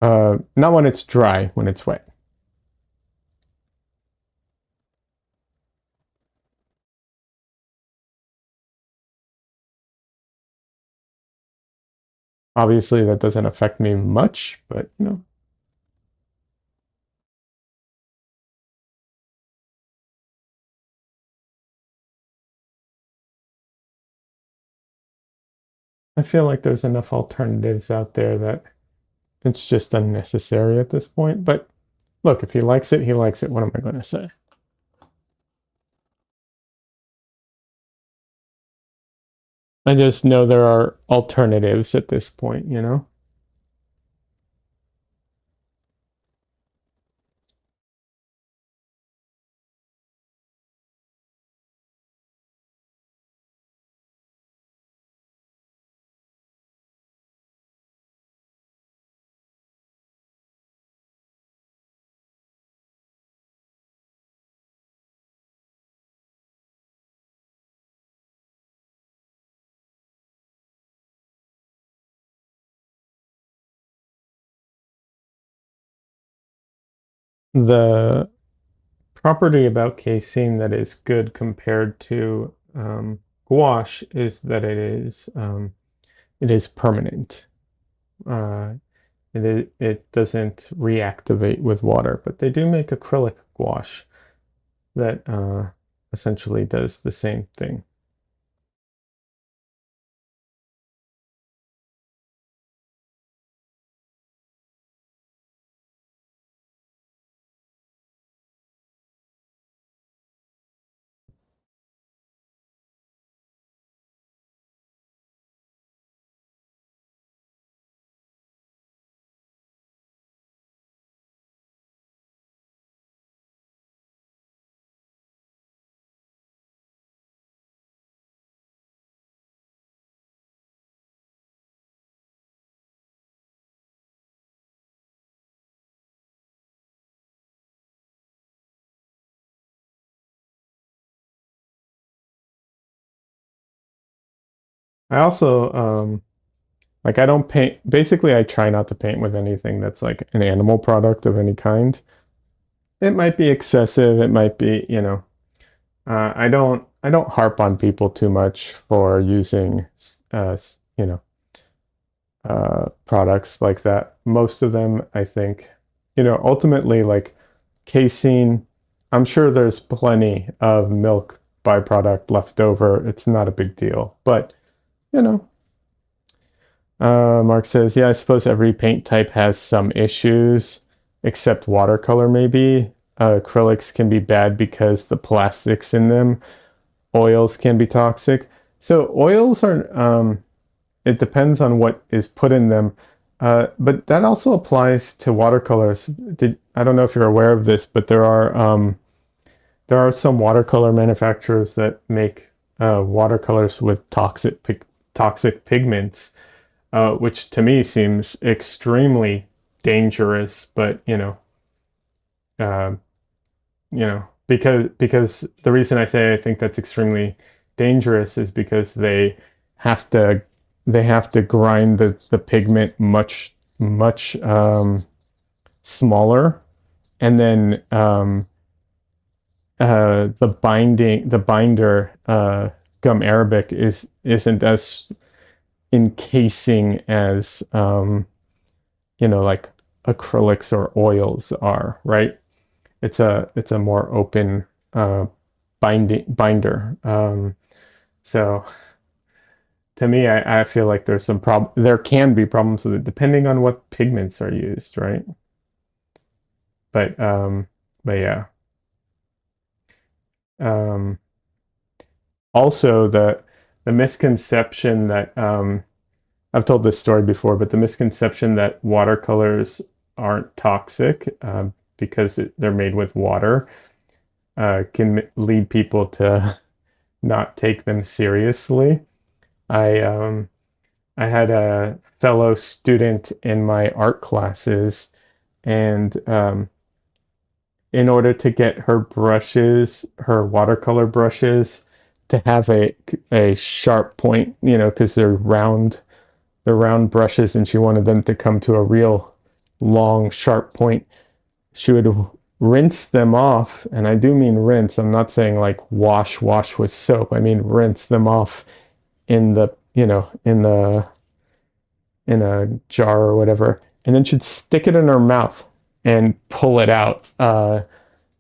Not when it's dry, when it's wet. Obviously, that doesn't affect me much, but you know, I feel like there's enough alternatives out there that it's just unnecessary at this point. But look, if he likes it, he likes it. What am I going to say? I just know there are alternatives at this point, you know? The property about casein that is good compared to gouache is that it is permanent. Uh, it doesn't reactivate with water, but they do make acrylic gouache that essentially does the same thing. I also like I don't paint. Basically, I try not to paint with anything that's like an animal product of any kind. It might be excessive. It might be, you know, I don't harp on people too much for using you know, products like that. Most of them, I think, you know, ultimately like casein, I'm sure there's plenty of milk byproduct left over. It's not a big deal, but you know, Mark says, yeah, I suppose every paint type has some issues, except watercolor maybe. Acrylics can be bad because the plastics in them. Oils can be toxic. So oils are, it depends on what is put in them. But that also applies to watercolors. I don't know if you're aware of this, but there are some watercolor manufacturers that make watercolors with toxic pigments, which to me seems extremely dangerous. But uh, because the reason I say I think that's extremely dangerous is because have to they have to grind the pigment much smaller, and then the binder gum arabic isn't as encasing as like acrylics or oils are, right? It's a more open binder. So to me, I feel like there can be problems with it depending on what pigments are used, right? But yeah. Um, Also, the misconception that I've told this story before, but the misconception that watercolors aren't toxic because they're made with water can lead people to not take them seriously. I I had a fellow student in my art classes, and in order to get her watercolor brushes, to have a sharp point, because they're round brushes, and she wanted them to come to a real long, sharp point. She would rinse them off, and I do mean rinse. I'm not saying like wash with soap. I mean rinse them off in the, in a jar or whatever, and then she'd stick it in her mouth and pull it out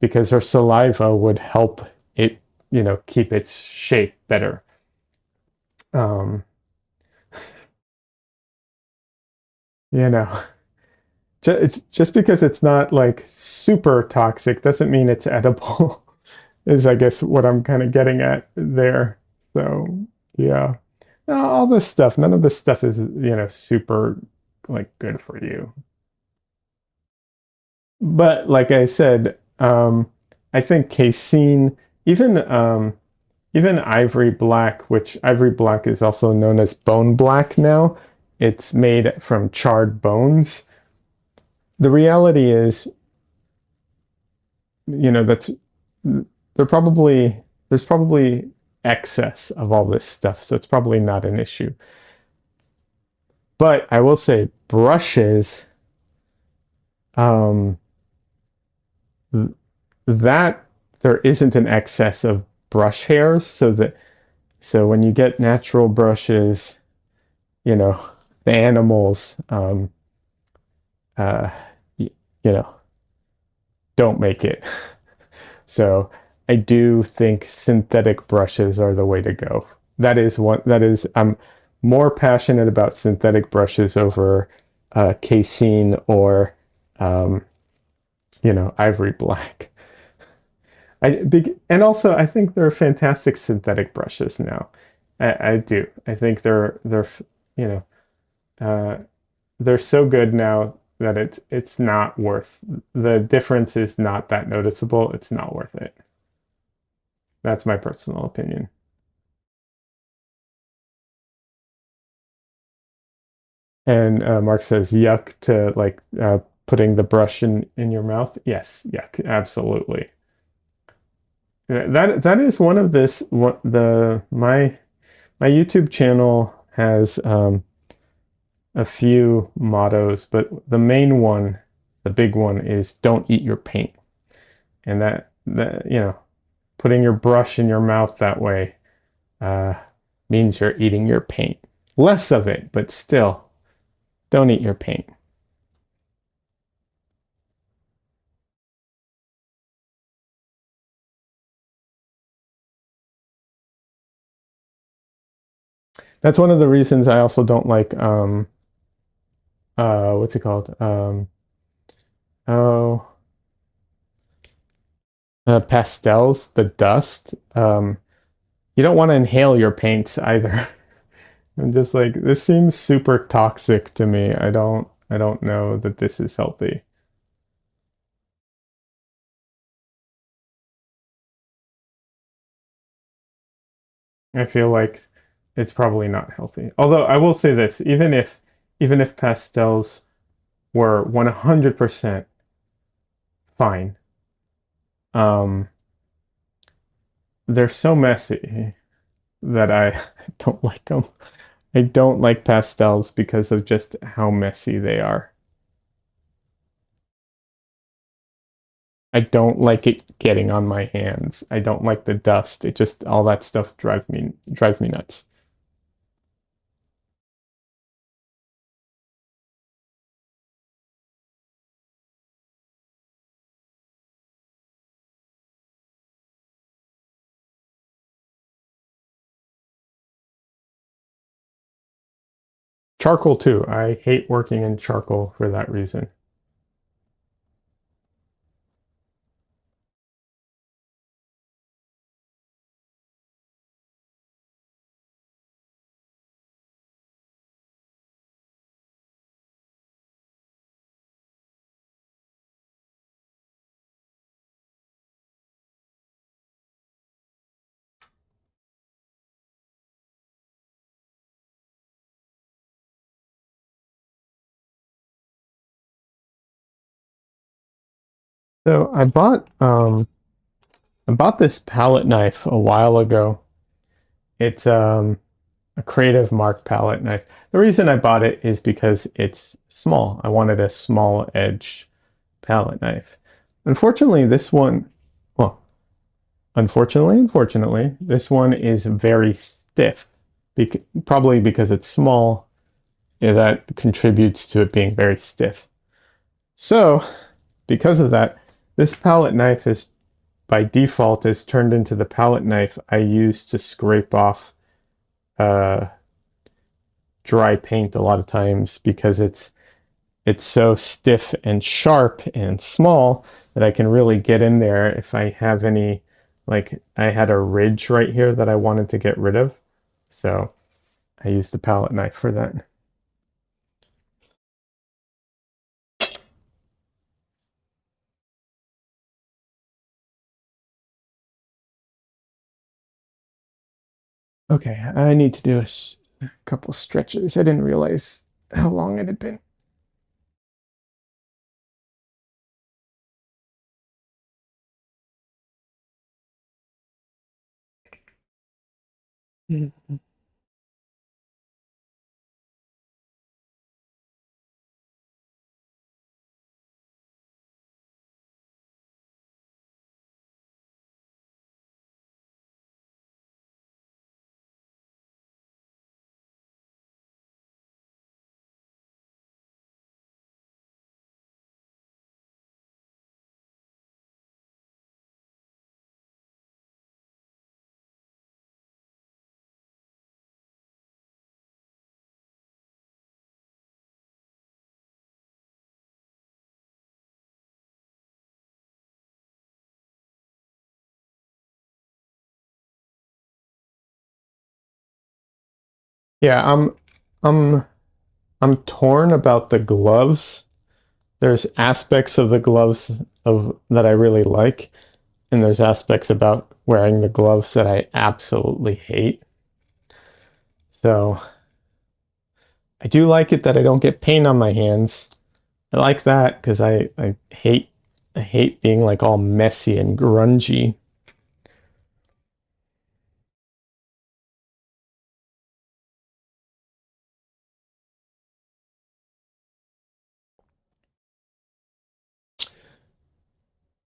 because her saliva would help it, keep its shape better. Um, you know, just because it's not like super toxic doesn't mean it's edible, is I guess what I'm kind of getting at there. So, yeah. All this stuff, none of this stuff is, super like good for you. But like I said, I think casein, even even ivory black, which ivory black is also known as bone black now, it's made from charred bones. The reality is, that's there probably there's probably excess of all this stuff, so it's probably not an issue. But I will say brushes, um, that there isn't an excess of brush hairs, so when you get natural brushes, the animals, uh, you know, don't make it. So I do think synthetic brushes are the way to go. I'm more passionate about synthetic brushes over casein or um, ivory black. And also I think there are fantastic synthetic brushes now. I do. I think they're you know uh, they're so good now that it's not worth the difference is not that noticeable. It's not worth it. That's my personal opinion. And Mark says yuck to like putting the brush in your mouth. Yes, yuck, absolutely. That is one of this what the my YouTube channel has a few mottos, but the main one, the big one, is don't eat your paint. And that putting your brush in your mouth that way uh, means you're eating your paint. Less of it, but still, don't eat your paint. That's one of the reasons I also don't like what's it called? Oh, pastels, the dust. You don't want to inhale your paints either. I'm just like, this seems super toxic to me. I don't know that this is healthy. I feel like it's probably not healthy. Although I will say this, even if pastels were 100% fine, um, they're so messy that I don't like them. I don't like pastels because of just how messy they are. I don't like it getting on my hands. I don't like the dust. It just all that stuff drives me nuts. Charcoal too. I hate working in charcoal for that reason. So I bought this palette knife a while ago. It's a Creative Mark palette knife. The reason I bought it is because it's small. I wanted a small edge palette knife. Unfortunately, this one, well, unfortunately, this one is very stiff. Probably because it's small, yeah, that contributes to it being very stiff. So, because of that, this palette knife is by default is turned into the palette knife I use to scrape off uh, dry paint a lot of times because it's so stiff and sharp and small that I can really get in there if I have any, like I had a ridge right here that I wanted to get rid of. So I used the palette knife for that. Okay, I need to do a couple stretches. I didn't realize how long it had been. Yeah, I'm I'm torn about the gloves. There's aspects of the gloves of that I really like, and there's aspects about wearing the gloves that I absolutely hate. So I do like it that I don't get paint on my hands. I like that because I hate being like all messy and grungy.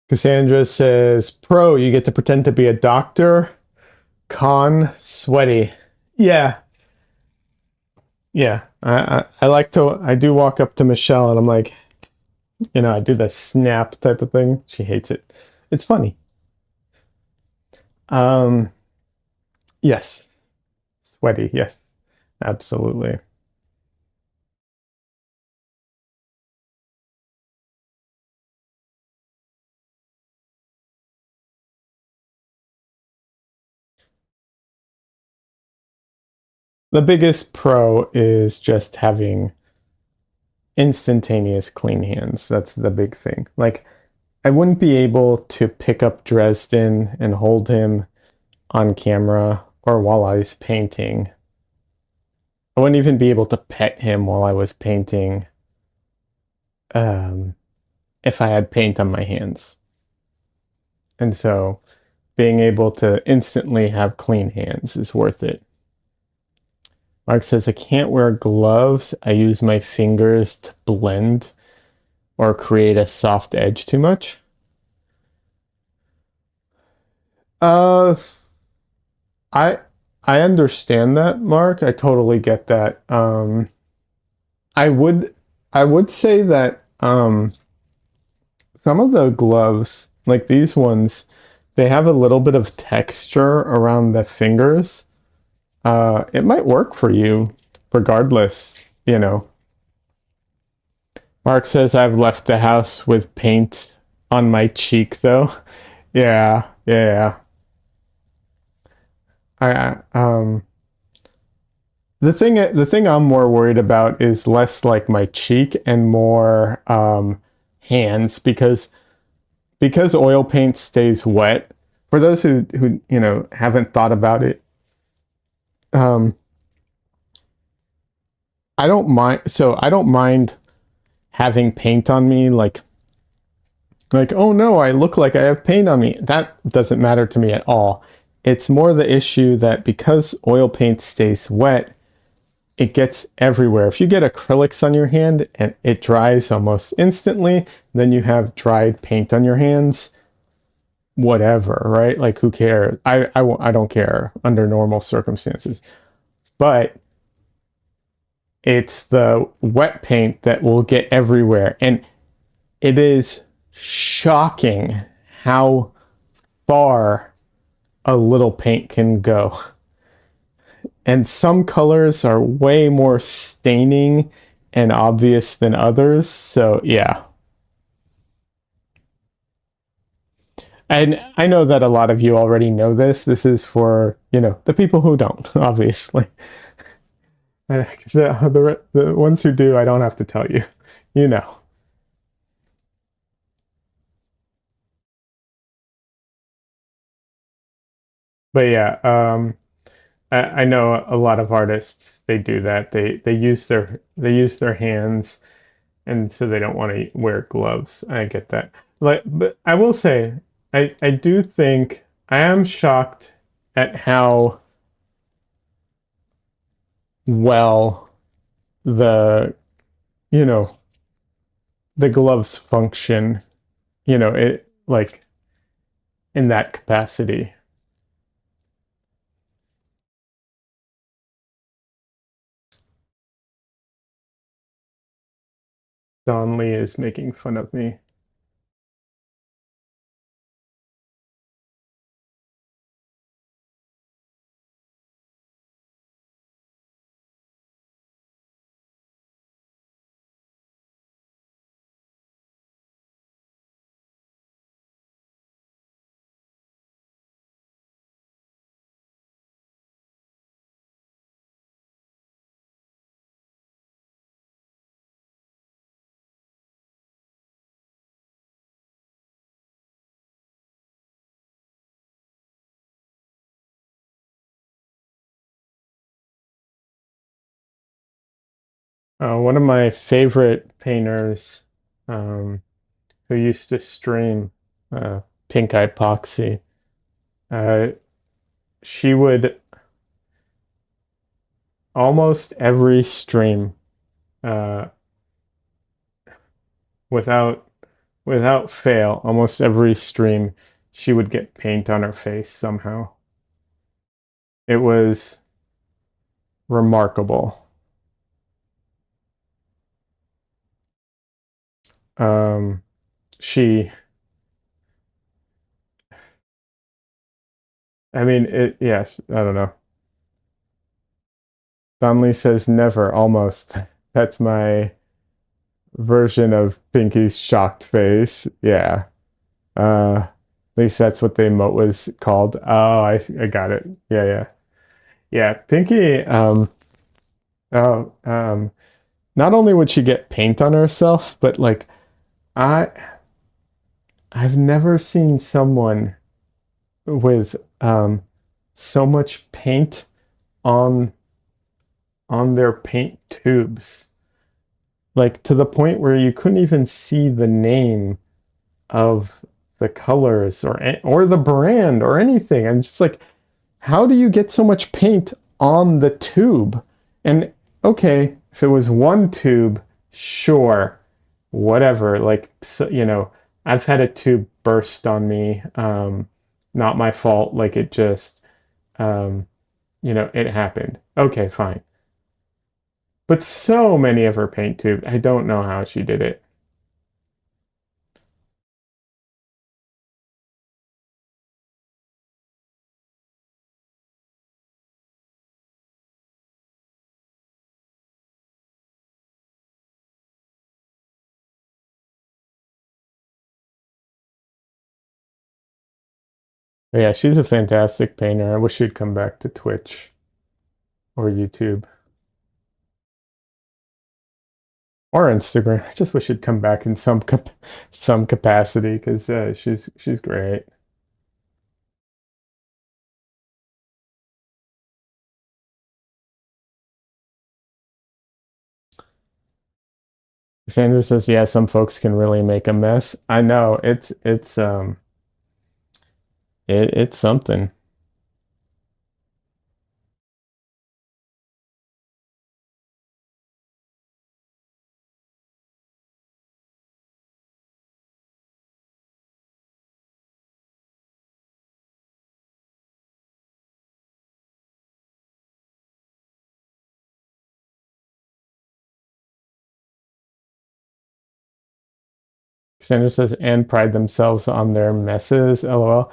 Cassandra says, "Pro, you get to pretend to be a doctor. Con, sweaty." Yeah, yeah. I like to. I do walk up to Michelle and I'm like, I do the snap type of thing. She hates it. It's funny. Um, yes, sweaty. Yes, absolutely. The biggest pro is just having instantaneous clean hands. That's the big thing. Like, I wouldn't be able to pick up Dresden and hold him on camera or while I was painting. I wouldn't even be able to pet him while I was painting um, if I had paint on my hands. And so being able to instantly have clean hands is worth it. Mark says, I can't wear gloves. I use my fingers to blend or create a soft edge too much. Uh, I I understand that, Mark. I totally get that. I would I would say that some of the gloves, like these ones, they have a little bit of texture around the fingers. It might work for you regardless, you know. Mark says I've left the house with paint on my cheek though. Yeah, yeah. I the thing I'm more worried about is less like my cheek and more hands because oil paint stays wet. For those who haven't thought about it, um, I don't mind. So I don't mind having paint on me. Like oh no, I look like I have paint on me. That doesn't matter to me at all. It's more the issue that because oil paint stays wet, it gets everywhere. If you get acrylics on your hand and it dries almost instantly, then you have dried paint on your hands. Whatever, right? Like who cares? I don't care under normal circumstances, but it's the wet paint that will get everywhere, and it is shocking how far a little paint can go. And some colors are way more staining and obvious than others. So yeah. And I know that a lot of you already know this. This is for, the people who don't, obviously. Because the ones who do, I don't have to tell you. You know. But yeah, I know a lot of artists, they do that. They use their hands, and so they don't want to wear gloves. I get that. But I will say, I do think I am shocked at how well the you know the gloves function. It like in that capacity. Don Lee is making fun of me. One of my favorite painters, um, who used to stream, uh, Pink Epoxy. Uh, she would almost every stream, uh, without without fail, almost every stream, she would get paint on her face somehow. It was remarkable. Um, she, I mean, yes, I don't know. Donnelly says never, almost. That's my version of Pinky's shocked face. Yeah. At least that's what the emote was called. Oh, I got it. Yeah, yeah. Yeah, Pinky, oh, not only would she get paint on herself, but like I I've never seen someone with so much paint on their paint tubes, like to the point where you couldn't even see the name of the colors or the brand or anything. I'm just like, how do you get so much paint on the tube? And okay, if it was one tube, sure, whatever. Like, so, I've had a tube burst on me. Not my fault. Like it just, um, it happened. Okay, fine. But so many of her paint tube, I don't know how she did it. But yeah, she's a fantastic painter. I wish she'd come back to Twitch or YouTube or Instagram. I just wish she'd come back in some capacity because she's great. Sandra says, "Yeah, some folks can really make a mess." I know it's something. Sandra says, "And pride themselves on their messes." LOL.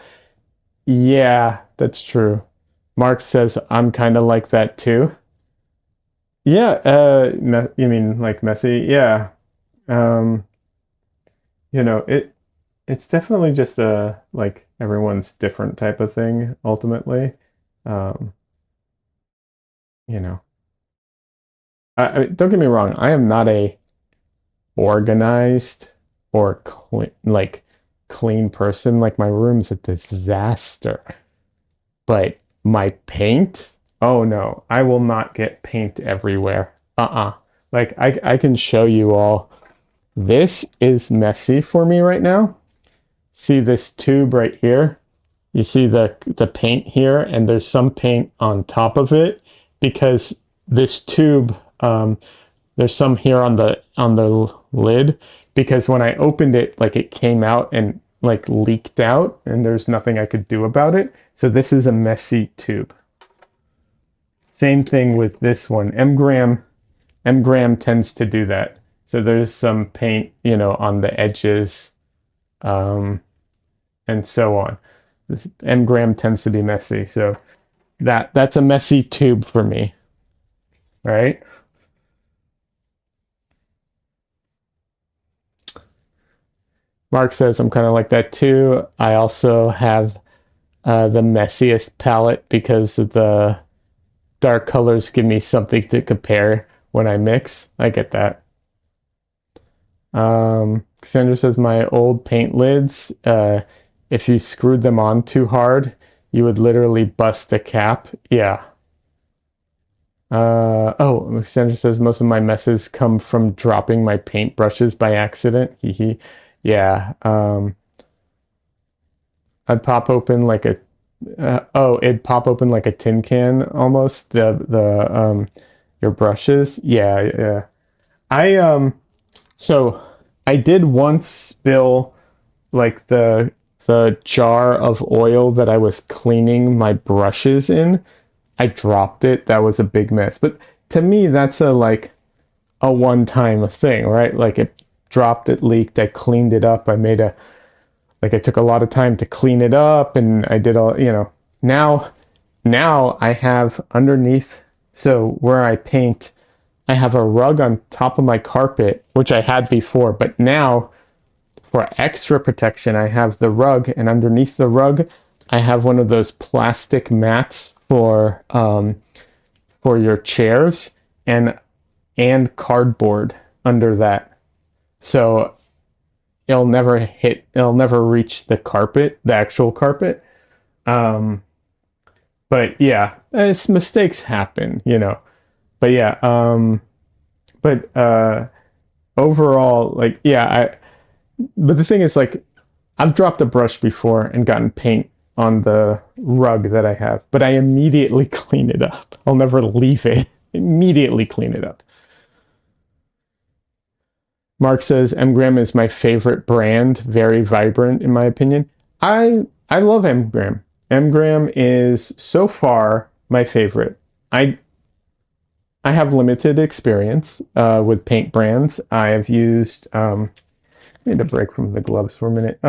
Yeah, that's true. Mark says, "I'm kind of like that too." Yeah, you mean like messy? Yeah. Um, it's definitely just a like everyone's different type of thing ultimately. Um, you know. Don't get me wrong, I am not a organized or clean person. Like my room's a disaster. But my paint, oh no, I will not get paint everywhere. Like I can show you all. This is messy for me right now. See this tube right here? You see the paint here, and there's some paint on top of it because this tube, there's some here on the lid because when I opened it, like it came out and like leaked out, and there's nothing I could do about it. So this is a messy tube. Same thing with this one. M-Gram tends to do that. So there's some paint, on the edges, um, and so on. This M-Gram tends to be messy. So that's a messy tube for me, right? Mark says I'm kind of like that too. I also have the messiest palette because the dark colors give me something to compare when I mix. I get that. Cassandra says my old paint lids, if you screwed them on too hard, you would literally bust a cap. Yeah. Cassandra says most of my messes come from dropping my paint brushes by accident. Yeah. I'd pop open like a it'd pop open like a tin can almost. The your brushes. Yeah, yeah. I so I did once spill like the jar of oil that I was cleaning my brushes in. I dropped it. That was a big mess. But to me, that's a one-time thing, right? Like it dropped, it leaked, I cleaned it up, I made a like I took a lot of time to clean it up and I did all, Now now I have underneath, so where I paint, I have a rug on top of my carpet, which I had before, but now for extra protection, I have the rug, and underneath the rug, I have one of those plastic mats for your chairs and cardboard under that. So it'll never reach the carpet, the actual carpet. Um, But yeah, mistakes happen, you know. But yeah, but overall, like, yeah, but the thing is, like, I've dropped a brush before and gotten paint on the rug that I have, but I immediately clean it up. I'll never leave it. Immediately clean it up. Mark says Mgram is my favorite brand, very vibrant in my opinion. I love Mgram. Mgram is so far my favorite. I I have limited experience with paint brands. I have used I need a break from the gloves for a minute.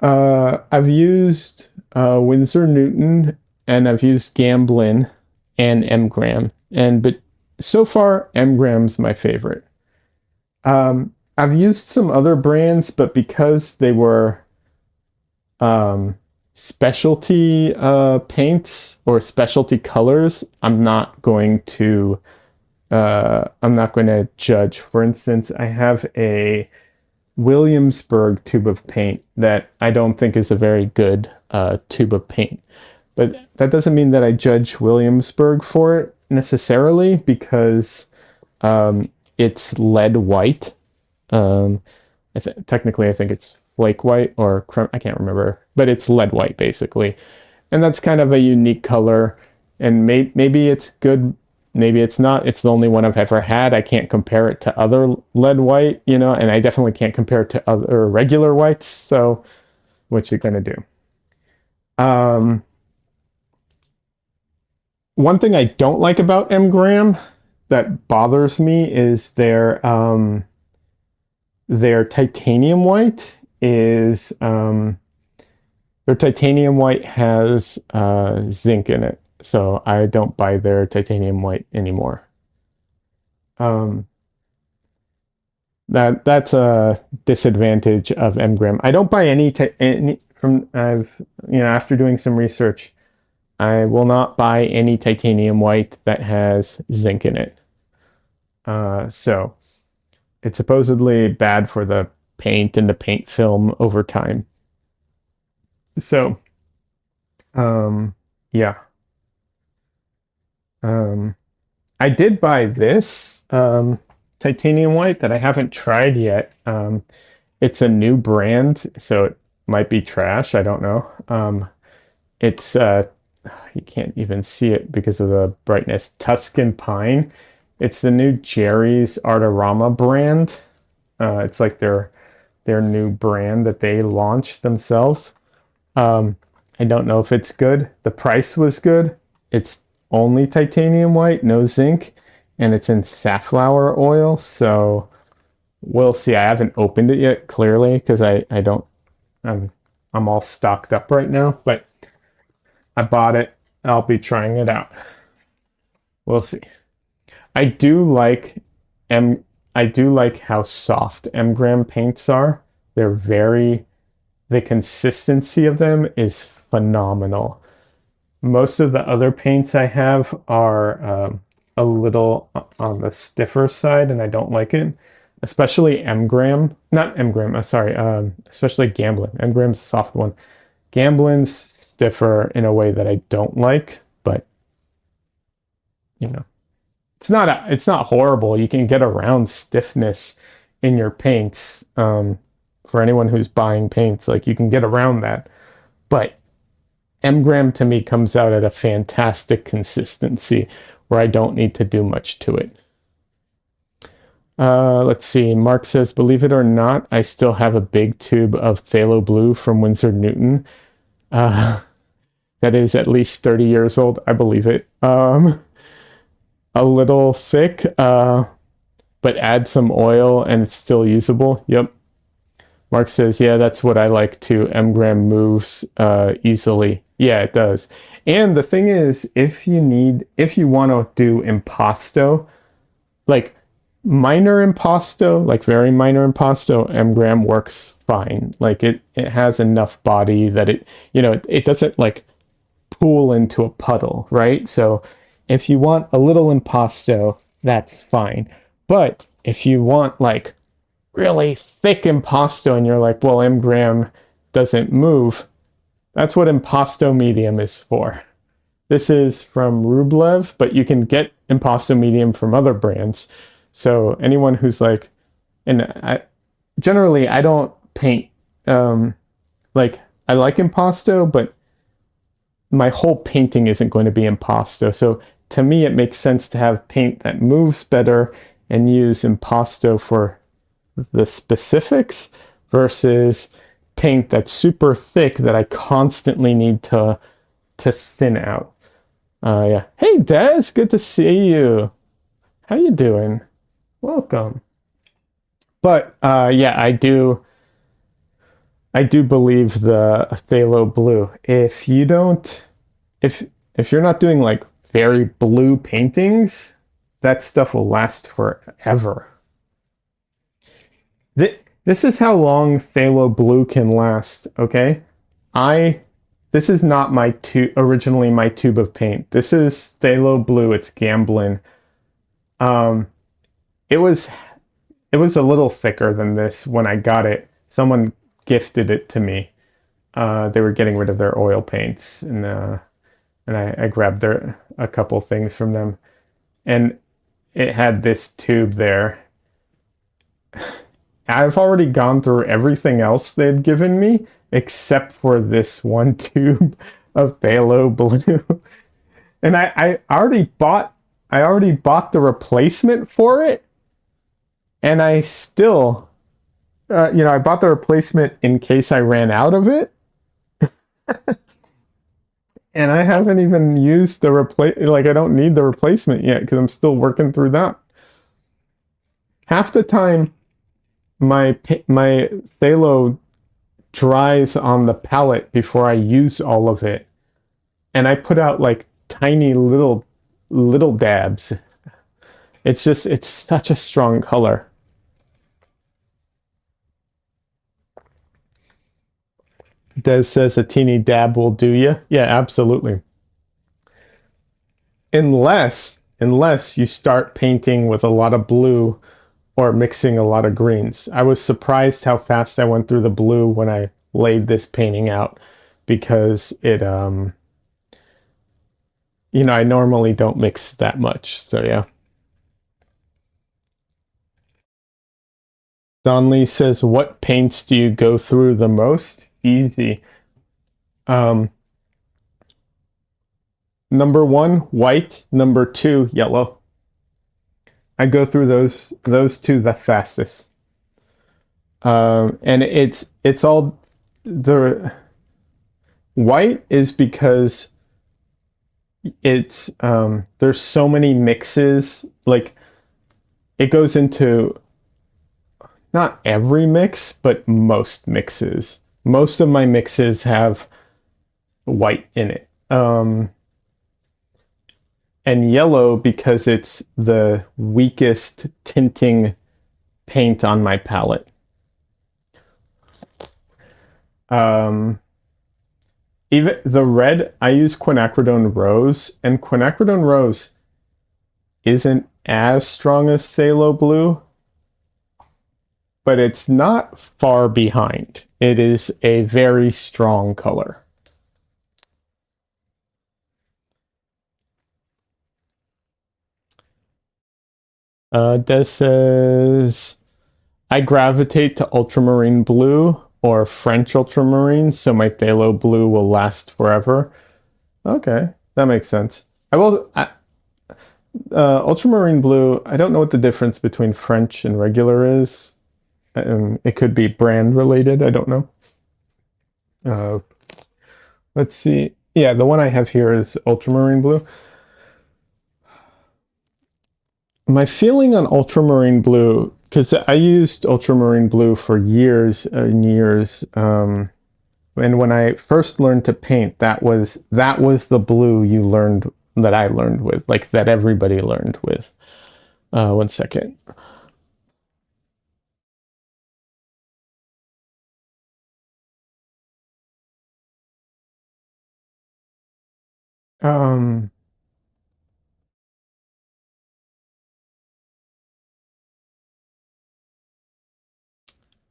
I've used Winsor Newton and I've used Gamblin and Mgram, and but so far Mgram's my favorite. I've used some other brands, but because they were um, specialty paints or specialty colors, I'm not going to judge. For instance, I have a Williamsburg tube of paint that I don't think is a very good tube of paint. But that doesn't mean that I judge Williamsburg for it necessarily because um, it's lead white. Um, Technically, I think it's flake white or I can't remember, but it's lead white basically. And that's kind of a unique color. And maybe it's good, maybe it's not. It's the only one I've ever had. I can't compare it to other lead white, you know, and I definitely can't compare it to other regular whites. So, what you're gonna do? Um, One thing I don't like about Mgram that bothers me is their titanium white is their titanium white has zinc in it, so I don't buy their titanium white anymore. Um, that's a disadvantage of Mgram. I don't buy any from after doing some research, I will not buy any titanium white that has zinc in it. So it's supposedly bad for the paint and the paint film over time. So, yeah. Um, I did buy this titanium white that I haven't tried yet. It's a new brand, so it might be trash. I don't know. It's You can't even see it because of the brightness. Tuscan Pine. It's the new Jerry's Artorama brand. It's like their new brand that they launched themselves. Um, I don't know if it's good. The price was good. It's only titanium white, no zinc, and it's in safflower oil. So we'll see. I haven't opened it yet, clearly, because I don't. I'm I'm all stocked up right now, but I bought it. I'll be trying it out. We'll see. I do like M. I do like how soft Mgram paints are. They're very. The consistency of them is phenomenal. Most of the other paints I have are a little on the stiffer side, and I don't like it. Especially Mgram, not Mgram. Sorry, especially Gamblin. Mgram's the soft one. Gamblin's stiffer in a way that I don't like, but you know, it's not horrible. You can get around stiffness in your paints. For anyone who's buying paints, like you can get around that. But Mgram to me comes out at a fantastic consistency where I don't need to do much to it. Let's see. Mark says, believe it or not, I still have a big tube of Phthalo Blue from Winsor Newton. Uh, that is at least 30 years old. I believe it. A little thick, but add some oil and it's still usable. Yep. Mark says, yeah, that's what I like too. Mgram moves easily. Yeah, it does. And the thing is, if you want to do impasto, like minor impasto, like very minor impasto, Mgram works fine. Like it has enough body that it doesn't like pool into a puddle, right? So if you want a little impasto, that's fine. But if you want like really thick impasto and you're like, well, Mgram doesn't move, That's what Impasto Medium is for. This is from Rublev, but you can get Impasto Medium from other brands. So anyone who's like, and generally I don't paint, like I like Impasto, but my whole painting isn't going to be Impasto. So to me, it makes sense to have paint that moves better and use Impasto for the specifics versus paint that's super thick that I constantly need to thin out. Yeah. Hey, Des, good to see you. How you doing? Welcome. But yeah, I do believe the phthalo blue. If you don't, if you're not doing like very blue paintings, that stuff will last forever. This is how long phthalo blue can last. Okay, I this is not my originally my tube of paint. This is phthalo blue. It's Gamblin. Um, it was it was a little thicker than this when I got it. Someone gifted it to me. They were getting rid of their oil paints, and I grabbed a couple things from them, and it had this tube there. I've already gone through everything else they'd given me except for this one tube of phthalo blue, and I already bought the replacement for it, and I still, I bought the replacement in case I ran out of it, and I haven't even used the like I don't need the replacement yet because I'm still working through that. Half the time, my phthalo dries on the palette before I use all of it, and I put out like tiny little dabs. It's such a strong color. Des says a teeny dab will do you. Yeah, absolutely. Unless you start painting with a lot of blue or mixing a lot of greens. I was surprised how fast I went through the blue when I laid this painting out because I normally don't mix that much. So yeah. Don Lee says, what paints do you go through the most? Easy. Um, number one, white. Number two, yellow. I go through those two the fastest. And it's all the white is because it's there's so many mixes. Like it goes into not every mix, but most mixes. Most of my mixes have white in it. And yellow because it's the weakest tinting paint on my palette. Even the red, I use quinacridone rose, and quinacridone rose isn't as strong as phthalo blue, but it's not far behind. It is a very strong color. Des says, I gravitate to ultramarine blue or French ultramarine, so my phthalo blue will last forever. Okay, that makes sense. Ultramarine blue, I don't know what the difference between French and regular is. It could be brand related, I don't know. Let's see. Yeah, the one I have here is ultramarine blue. My feeling on ultramarine blue, because I used ultramarine blue for years and years, and when I first learned to paint, that was the blue you learned that I learned with, like that everybody learned with. 1 second. Um,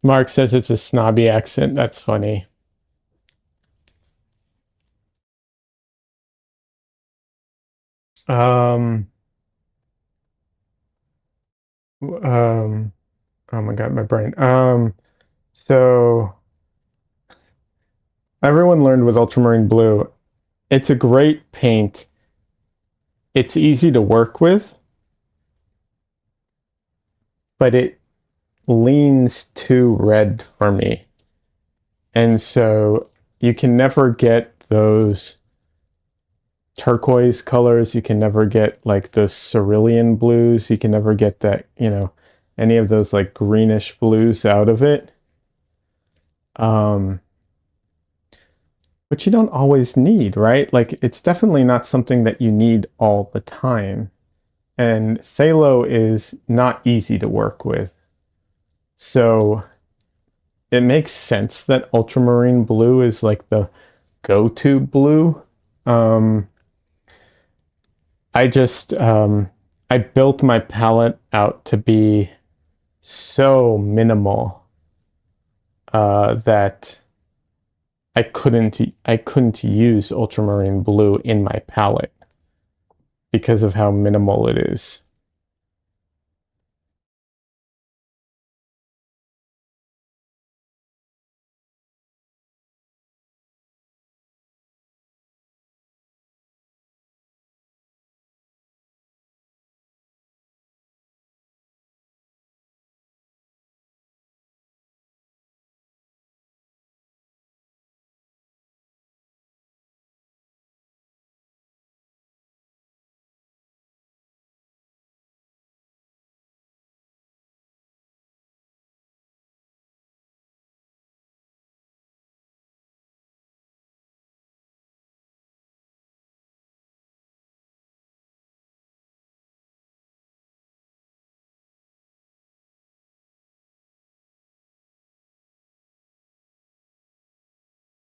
Mark says it's a snobby accent. That's funny. Um, um, oh my God, my brain. So everyone learned with ultramarine blue. It's a great paint. It's easy to work with, but it leans too red for me. And so you can never get those turquoise colors. You can never get like those cerulean blues. You can never get that, any of those like greenish blues out of it. Um, but you don't always need, right? Like it's definitely not something that you need all the time. And phthalo is not easy to work with. So it makes sense that ultramarine blue is like the go-to blue. Um, I built my palette out to be so minimal that I couldn't use ultramarine blue in my palette because of how minimal it is.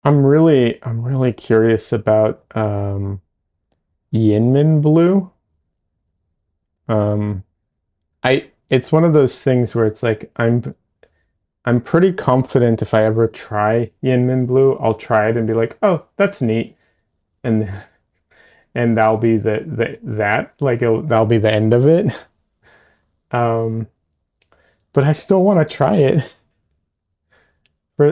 I'm really curious about Yinmin blue. Um, it's one of those things where it's like I'm pretty confident if I ever try Yinmin blue, I'll try it and be like, oh, that's neat, and and that'll be that'll be the end of it. Um, but I still want to try it.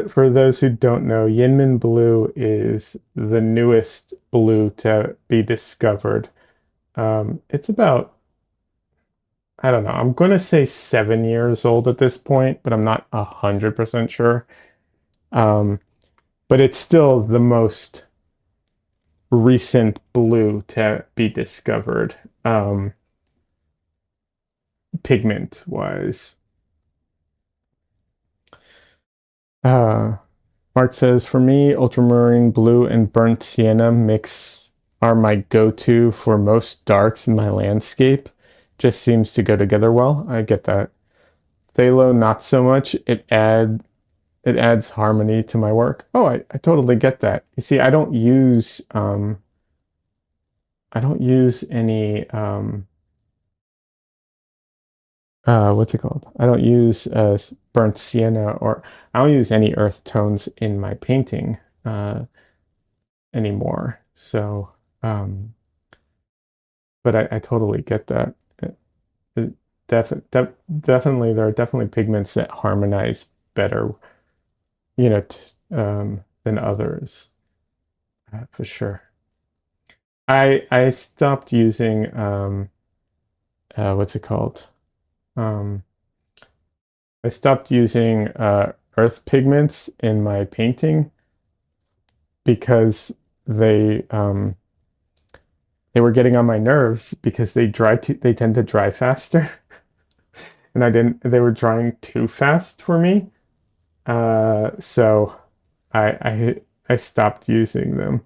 For those who don't know, Yinmin blue is the newest blue to be discovered. It's about, I don't know, I'm going to say 7 years old at this point, but I'm not 100% sure. Um, but it's still the most recent blue to be discovered, pigment wise. Uh, Mark says, for me, ultramarine blue and burnt sienna mix are my go-to for most darks in my landscape. Just seems to go together well. I get that. Phthalo, not so much. It adds harmony to my work. Oh, I totally get that. You see, I don't use any what's it called? I don't use burnt sienna, or I don't use any earth tones in my painting anymore. So but I totally get that. It definitely there are definitely pigments that harmonize better, than others, for sure. I stopped using what's it called? Um, I stopped using earth pigments in my painting because they um, they were getting on my nerves because they tend to dry faster, and I didn't they were drying too fast for me. So I stopped using them.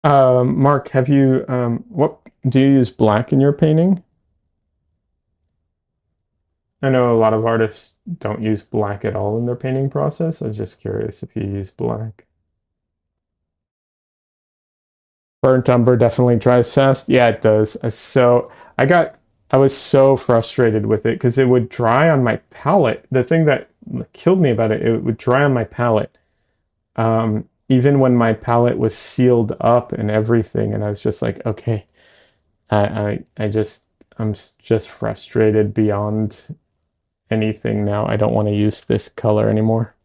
Mark, have you what do you use black in your painting? I know a lot of artists don't use black at all in their painting process. I was just curious if you use black. Burnt umber definitely dries fast. Yeah, it does. I got I was so frustrated with it because it would dry on my palette. The thing that killed me about it, it would dry on my palette. Even when my palette was sealed up and everything, and I was just like, okay, I just just frustrated beyond anything now. I don't want to use this color anymore.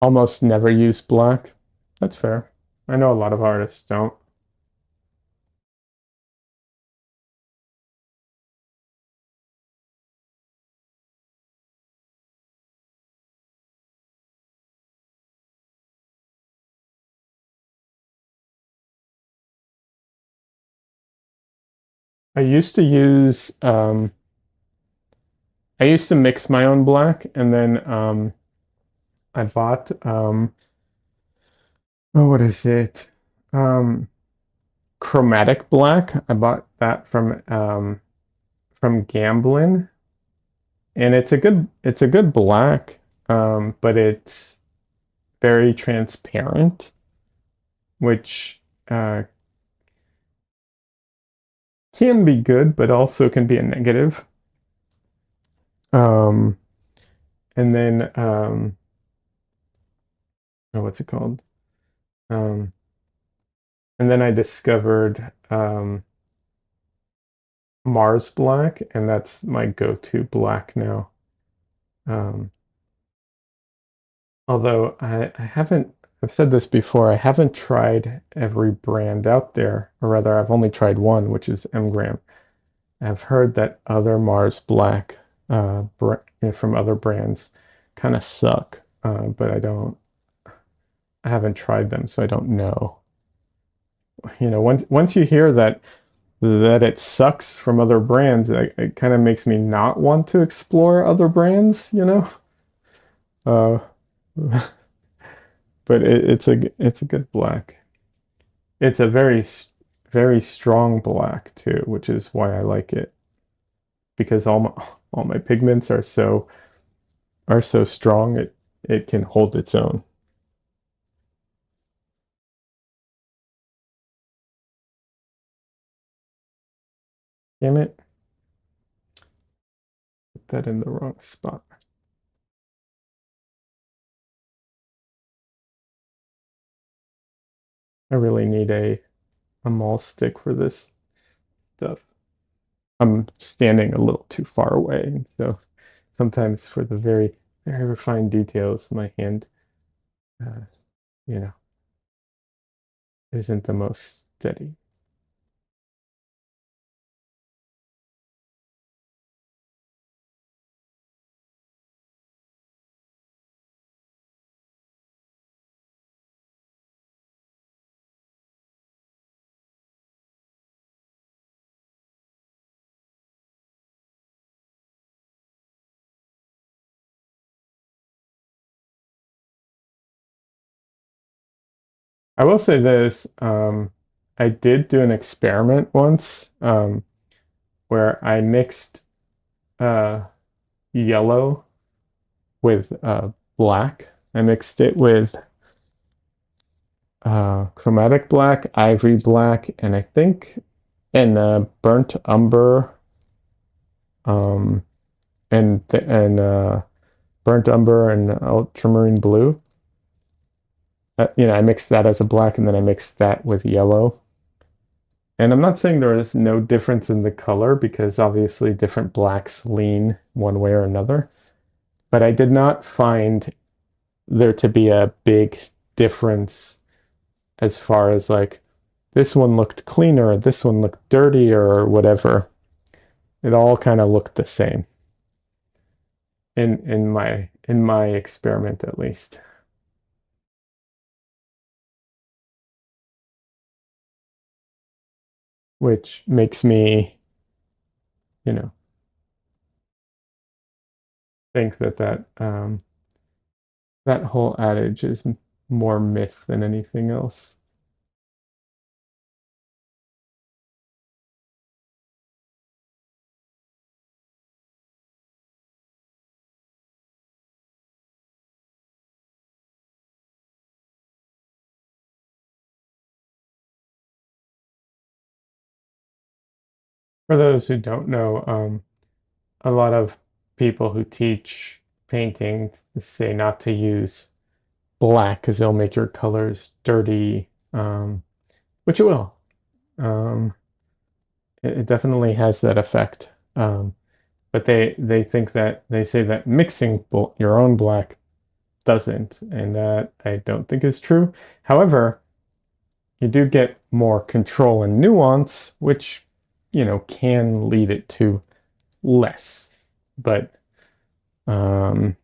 Almost never use black. That's fair. I know a lot of artists don't. I used to use I used to mix my own black and then I bought oh what is it? Um Chromatic black. I bought that from Gamblin and it's a good black but it's very transparent which can be good but also can be a negative. Um and then oh, what's it called? Um and then I discovered Mars black and that's my go-to black now. Um Although I haven't, I've said this before, I haven't tried every brand out there, or rather, I've only tried one, which is M. I've heard that other Mars Black from other brands kind of suck, but I haven't tried them, so I don't know. You know, once you hear that it sucks from other brands, it kind of makes me not want to explore other brands, you know? Uh, but it's a good black. It's a very strong black too, which is why I like it because all my pigments are so strong it can hold its own. Damn it, put that in the wrong spot. I really need a mall stick for this stuff. I'm standing a little too far away, so sometimes for the very refined details, my hand, uh, you know, isn't the most steady. I will say this, I did do an experiment once, where I mixed uh, yellow with black. I mixed it with chromatic black, ivory black, and I think burnt umber, um, and burnt umber and ultramarine blue. You know, I mixed that as a black, and then I mixed that with yellow. And I'm not saying there is no difference in the color because obviously different blacks lean one way or another, but I did not find there to be a big difference as far as like this one looked cleaner, this one looked dirtier, or whatever. It all kind of looked the same in my experiment at least. which makes me, you know, think that whole adage is more myth than anything else. For those who don't know, a lot of people who teach painting say not to use black because they'll make your colors dirty, which it will. Um, it definitely has that effect. But they think that they say that mixing your own black doesn't, and that I don't think is true. However, you do get more control and nuance, which, can lead it to less. But um,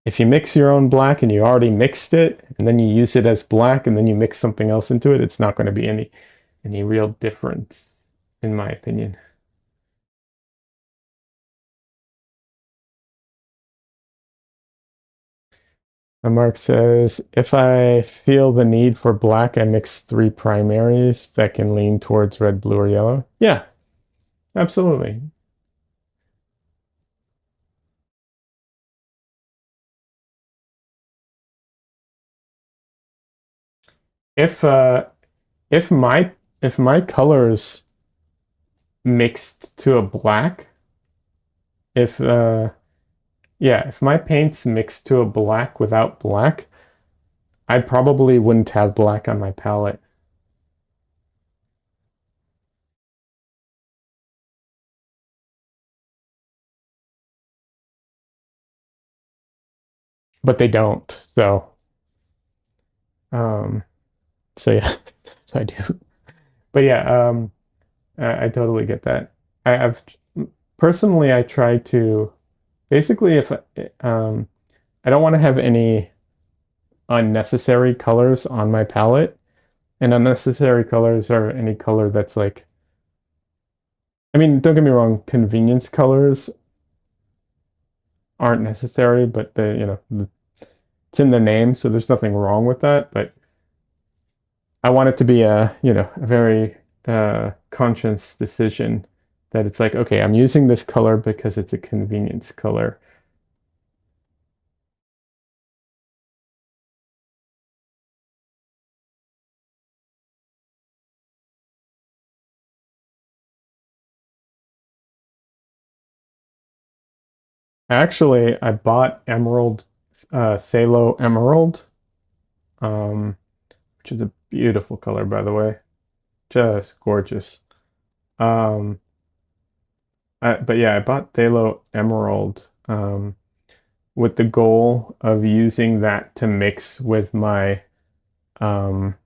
if you mix your own black and you already mixed it, and then you use it as black, and then you mix something else into it, it's not going to be any real difference, in my opinion. And Mark says, if I feel the need for black, I mix three primaries that can lean towards red, blue, or yellow. Yeah, absolutely. If uh if my if my colors mixed to a black, if yeah, if my paints mixed to a black without black, I probably wouldn't have black on my palette. But they don't. Um so yeah, so I do. But yeah, I totally get that. I've personally I try to basically if I don't want to have any unnecessary colors on my palette, and unnecessary colors are any color that's like, I mean, don't get me wrong, convenience colors aren't necessary, but it's in their name, so there's nothing wrong with that. But I want it to be a very conscious decision that it's like, okay, I'm using this color because it's a convenience color. Actually, I bought Emerald, Phthalo Emerald, um, which is a beautiful color, by the way, just gorgeous. Um, but yeah, I bought Phthalo Emerald, with the goal of using that to mix um,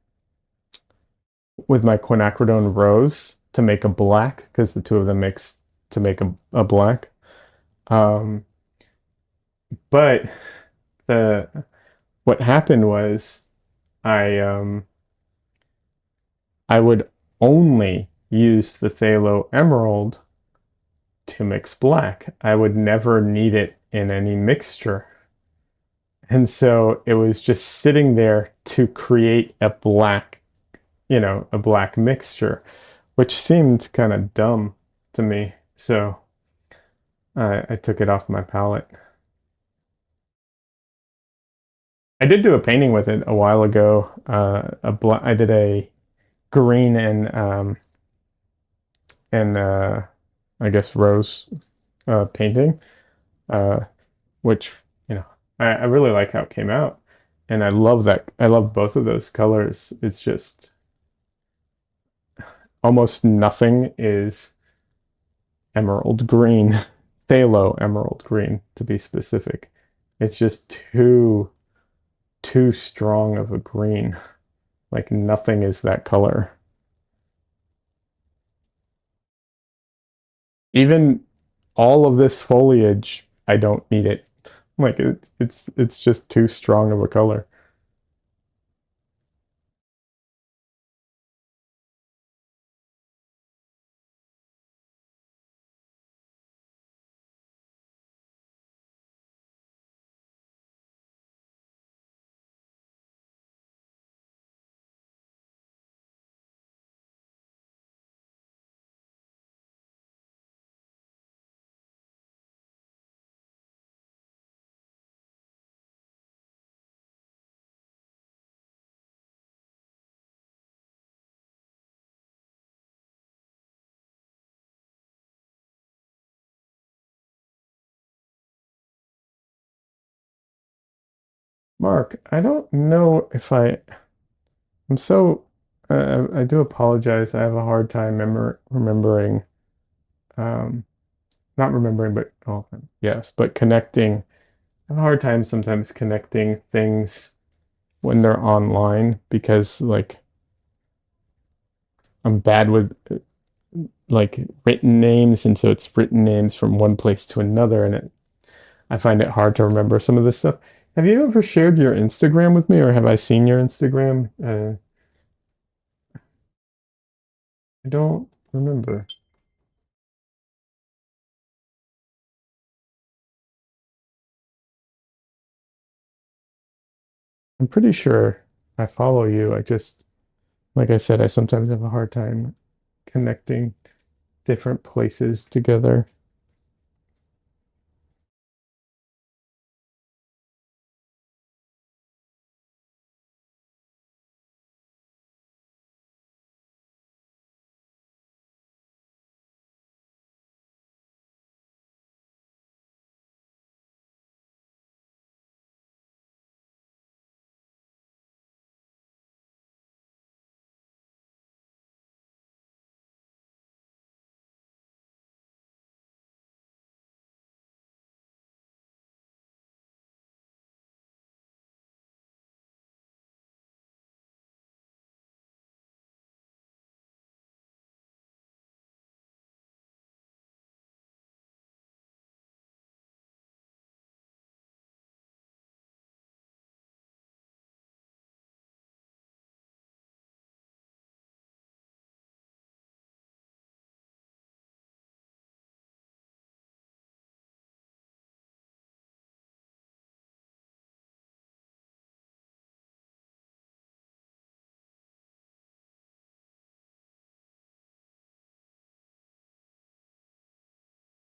with my quinacridone rose to make a black because the two of them mix to make a black. Um, but the what happened was I um, I would only use the phthalo emerald to mix black. I would never need it in any mixture. And so it was just sitting there to create a black mixture, which seemed kind of dumb to me. So I took it off my palette. I did do a painting with it a while ago. I did a green and I guess rose painting, uh, which I really like how it came out, and I love that. I love both of those colors. It's just almost nothing is emerald green, phthalo emerald green to be specific. It's just too strong of a green. Like nothing is that color. Even all of this foliage, I don't need it. Like it's just too strong of a color. Mark, I don't know if I'm so, I do apologize. I have a hard time remembering, um, not remembering, but, oh, yes, but connecting. I have a hard time sometimes connecting things when they're online because, like, I'm bad with like written names, and so it's written names from one place to another, and I find it hard to remember some of this stuff. Have you ever shared your Instagram with me, or have I seen your Instagram? I don't remember. I'm pretty sure I follow you. I just, like I said, I sometimes have a hard time connecting different places together.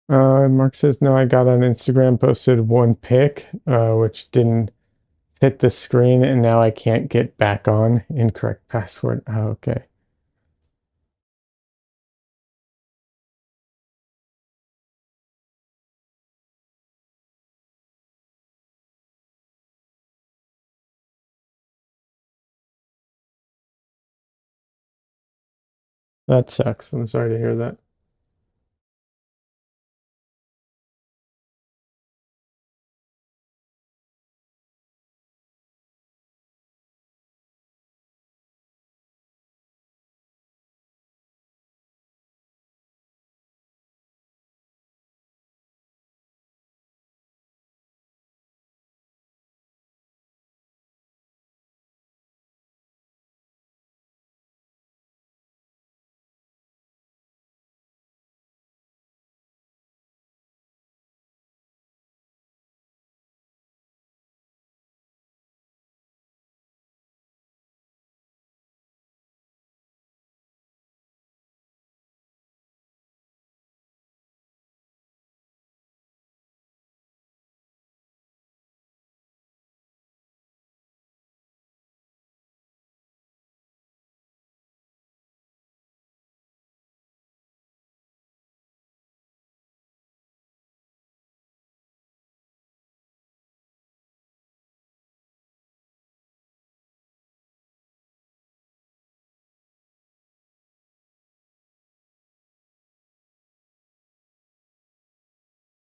Mark says, no, I got on Instagram, posted one pic, which didn't fit the screen, and now I can't get back on. Incorrect password. Oh, okay. That sucks. I'm sorry to hear that.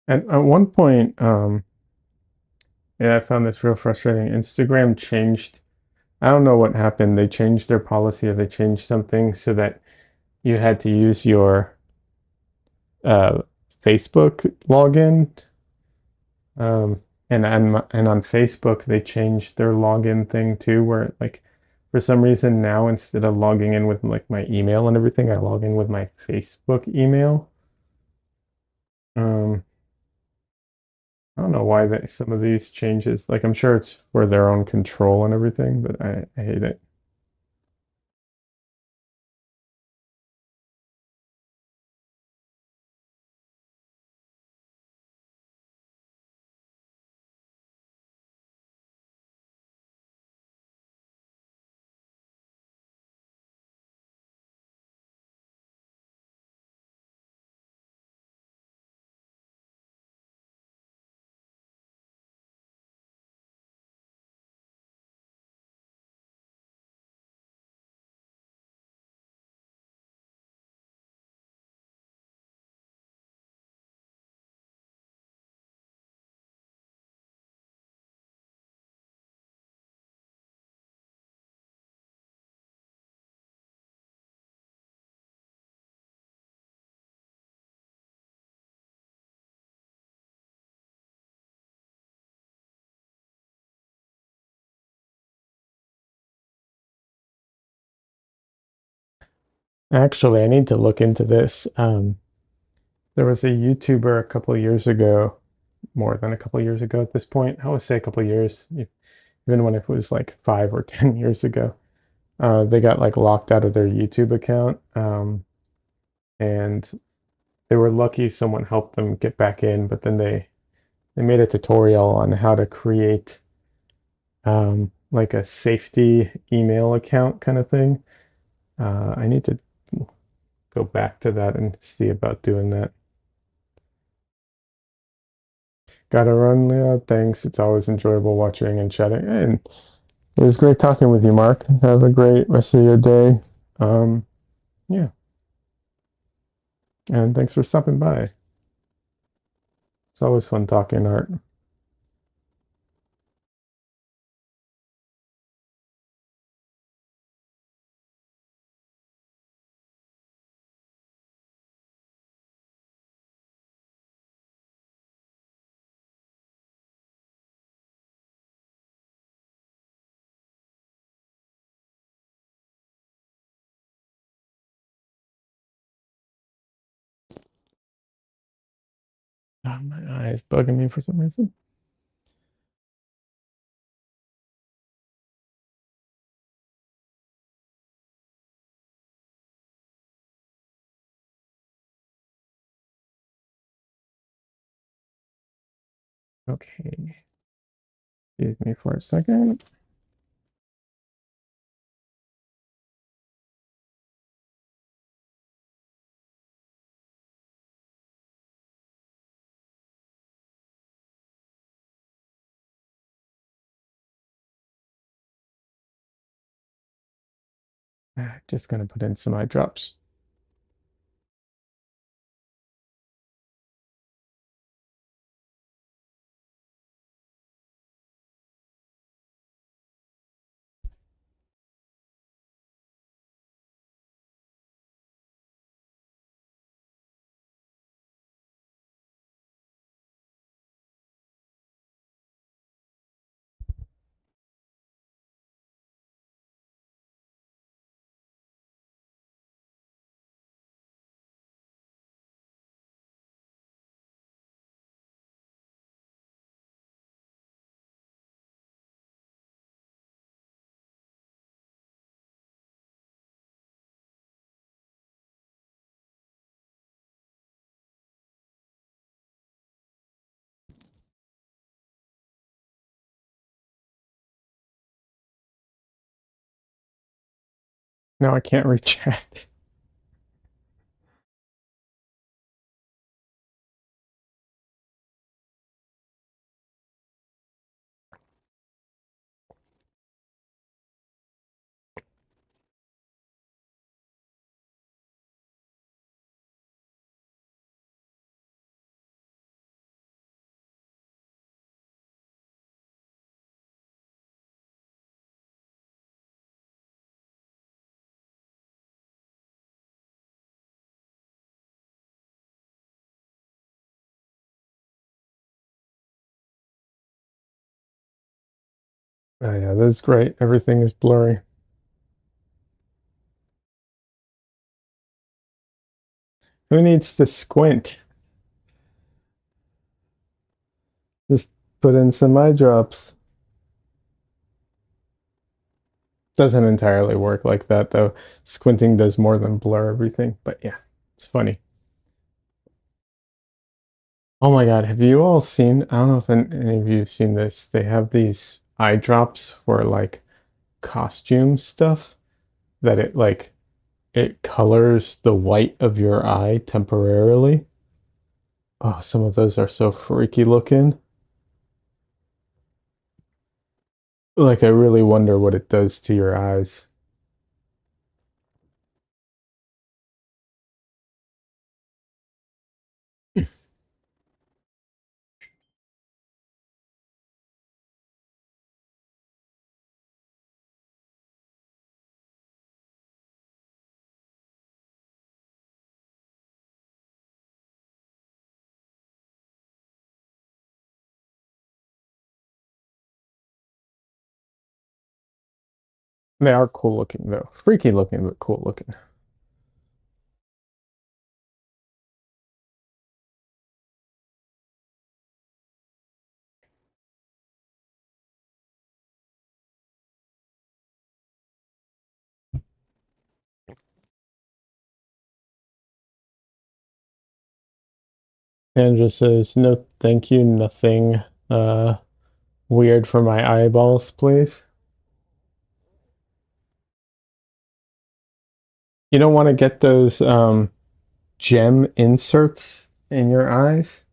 At one point, yeah, I found this real frustrating. Instagram changed, I don't know what happened. They changed their policy, or they changed something so that you had to use your uh, Facebook login. Um, and on Facebook, they changed their login thing too, where like for some reason now instead of logging in with like my email and everything, I log in with my Facebook email. Um, I don't know why some of these changes, like I'm sure it's for their own control and everything, but I hate it. Actually, I need to look into this. There was a YouTuber a couple of years ago, more than a couple of years ago at this point. I would say a couple of years, even when it was like 5 or 10 years ago. They got like locked out of their YouTube account, and they were lucky someone helped them get back in. But then they made a tutorial on how to create like a safety email account kind of thing. I need to go back to that and see about doing that. Gotta run, Leah. Thanks. It's always enjoyable watching and chatting. And it was great talking with you, Mark. Have a great rest of your day. Um, yeah. And thanks for stopping by. It's always fun talking art. Oh, my eye is bugging me for some reason. Okay. Excuse me for a second. Just gonna put in some eye drops. Now I can't reach it. Oh yeah, that's great. Everything is blurry. Who needs to squint? Just put in some eye drops. Doesn't entirely work like that though. Squinting does more than blur everything, but yeah, it's funny. Oh my God, have you all seen, I don't know if any of you have seen this. They have these eye drops for like costume stuff that it colors the white of your eye temporarily. Oh, some of those are so freaky looking. Like I really wonder what it does to your eyes. They are cool looking though. Freaky looking, but cool looking. Andrew says, no, thank you, nothing uh weird for my eyeballs, please. You don't want to get those gem inserts in your eyes?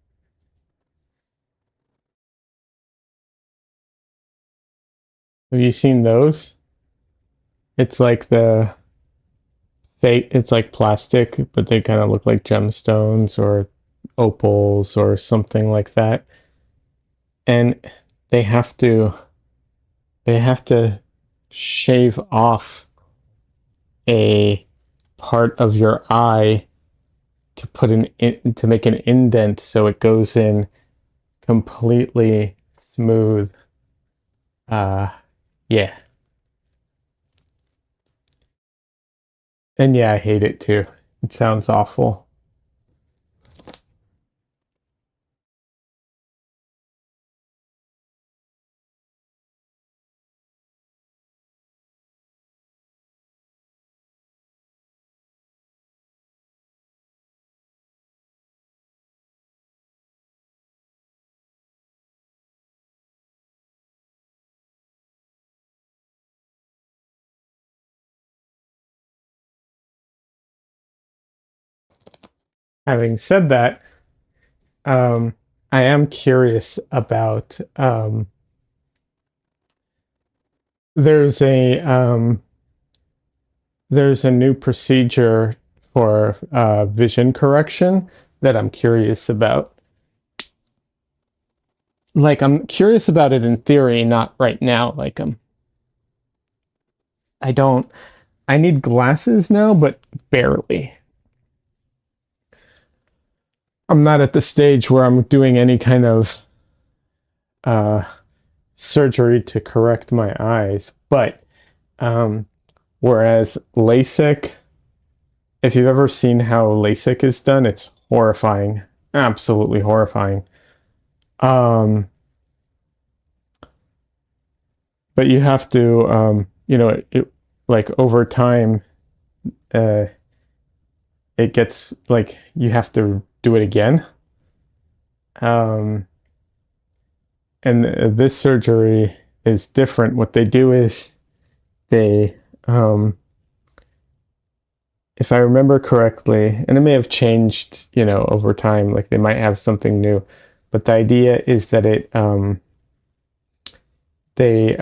Have you seen those? It's like the fake, it's like plastic, but they kind of look like gemstones or opals or something like that. And they have to they have to shave off a part of your eye to put to make an indent so it goes in completely smooth. Uh yeah. And yeah, I hate it too. It sounds awful. Having said that, um I am curious about there's a there's a new procedure for vision correction that I'm curious about. Like I'm curious about it in theory, not right now. Like I don't I need glasses now, but barely. I'm not at the stage where I'm doing any kind of uh surgery to correct my eyes, but um whereas LASIK, if you've ever seen how LASIK is done, it's horrifying. Absolutely horrifying. Um but you have to like over time uh it gets like you have to do it again. um and this surgery is different. What they do is they if I remember correctly, and it may have changed, over time, like they might have something new, but the idea is that they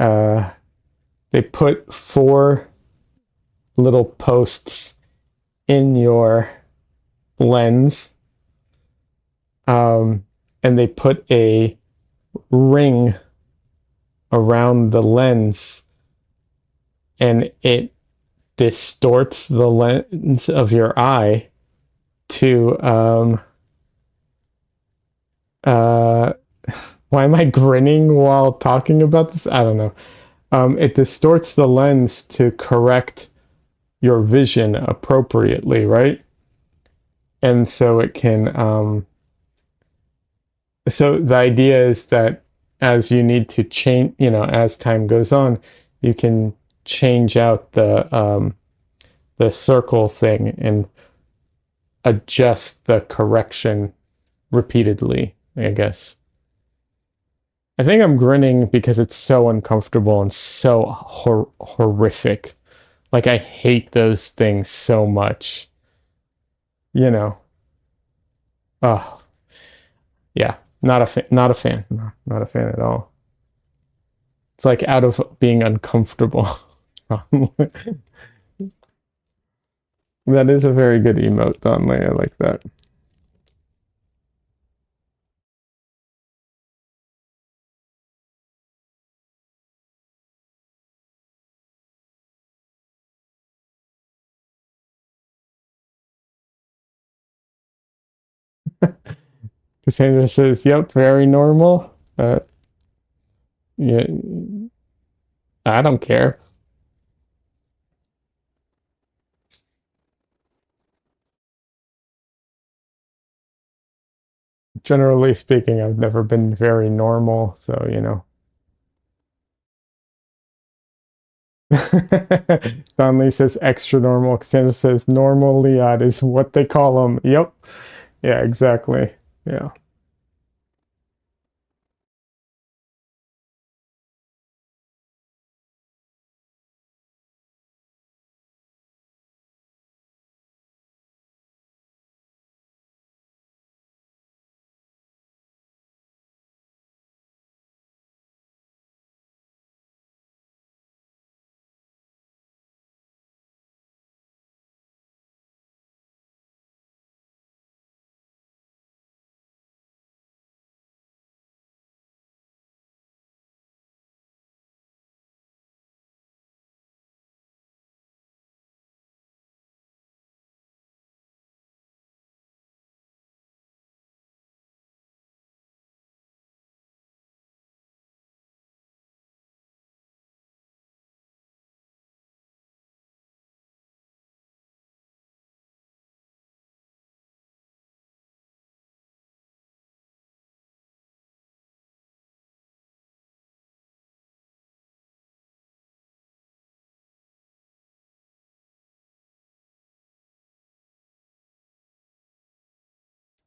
they put four little posts in your lens, and they put a ring around the lens, and it distorts the lens of your eye to uh why am I grinning while talking about this? I don't know. It distorts the lens to correct your vision appropriately, right? And so it can so the idea is that as you need to change, as time goes on, you can change out the circle thing and adjust the correction repeatedly, I guess. I think I'm grinning because it's so uncomfortable and so horrific. Like I hate those things so much. You know. Oh, yeah. Not a fan. Not a fan at all. It's like out of being uncomfortable. That is a very good emote, Donley. I like that. Cassandra says, "Yep, very normal." Yeah, I don't care. Generally speaking, I've never been very normal, so Don Lee says extra normal. Cassandra says normal Liad is what they call them. Yep. Yeah, exactly. Yeah.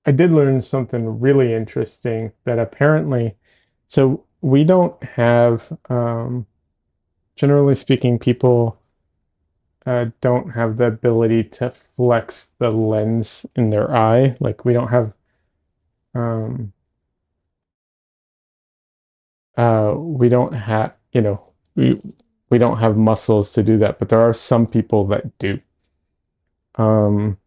I did learn something really interesting that apparently, so we don't have, generally speaking, people don't have the ability to flex the lens in their eye. Like we don't have, um, we don't have, we don't have muscles to do that, but there are some people that do. Um,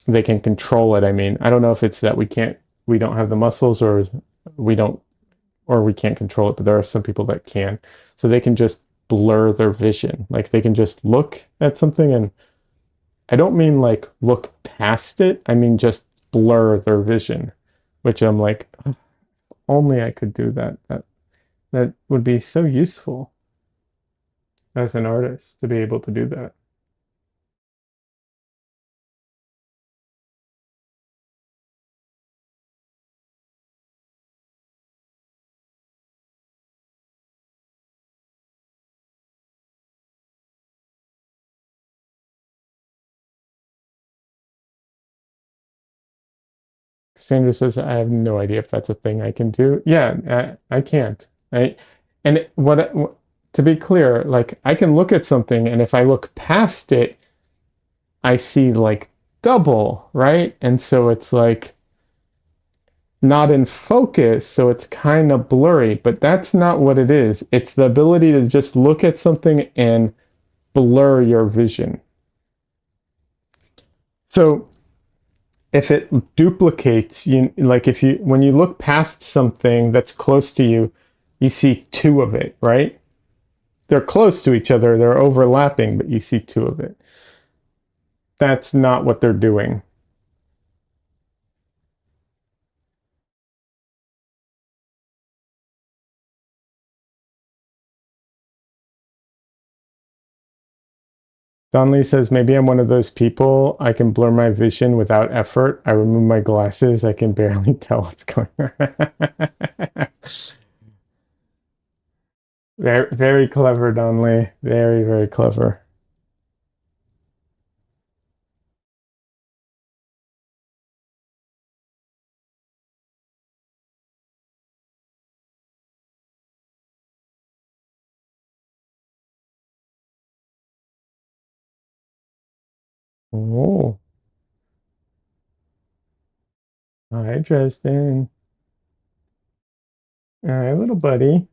they can control it. I mean, I don't know if it's that we don't have the muscles we don't, or we can't control it, but there are some people that can. So they can just blur their vision. Like they can just look at something and I don't mean like look past it. I mean just blur their vision, which I'm like, "Oh, only I could do that. That would be so useful as an artist to be able to do that." Cassandra says, I have no idea if that's a thing I can do. Yeah, I can't. And to be clear, like I can look at something and if I look past it, I see like double, right? And so it's like not in focus, so it's kind of blurry, but that's not what it is. It's the ability to just look at something and blur your vision. So if it duplicates, like if you when you look past something that's close to you, you see two of it, right? They're close to each other, they're overlapping, but you see two of it. That's not what they're doing. Don Lee says, maybe I'm one of those people. I can blur my vision without effort. I remove my glasses. I can barely tell what's going on. Very, very clever, Don Lee. Very, very clever. Oh, hi, Dresden. Hi, little buddy.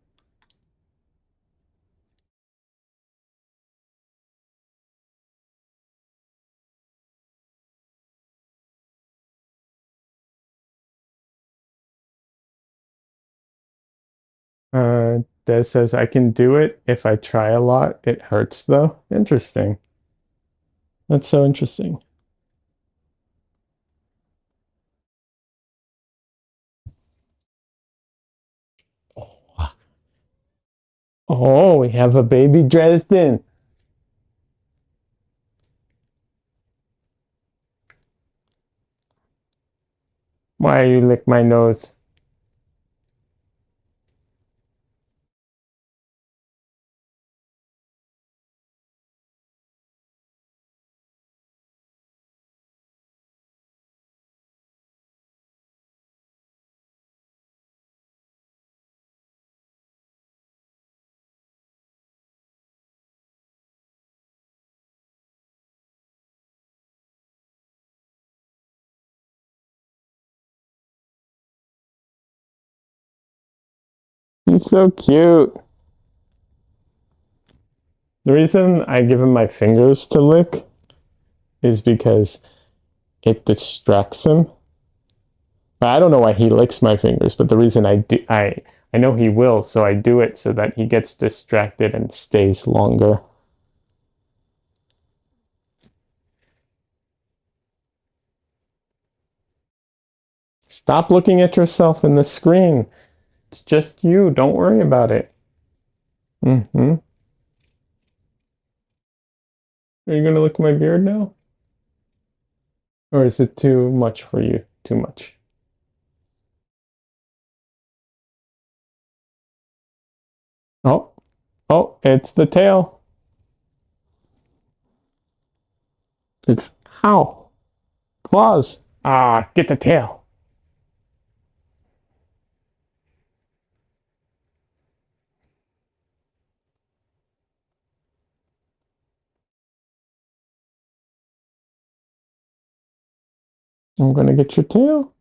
Des says, I can do it if I try a lot. It hurts though. Interesting. That's so interesting. Oh, oh, we have a baby Dresden. Why you lick my nose? He's so cute. The reason I give him my fingers to lick is because it distracts him. I don't know why he licks my fingers, but the reason I know he will, so I do it so that he gets distracted and stays longer. Stop looking at yourself in the screen. It's just you. Don't worry about it. Mm-hmm. Are you gonna lick my beard now? Or is it too much for you? Too much. Oh, oh, it's the tail. It's, ow, claws. Ah, get the tail. I'm gonna get your tail.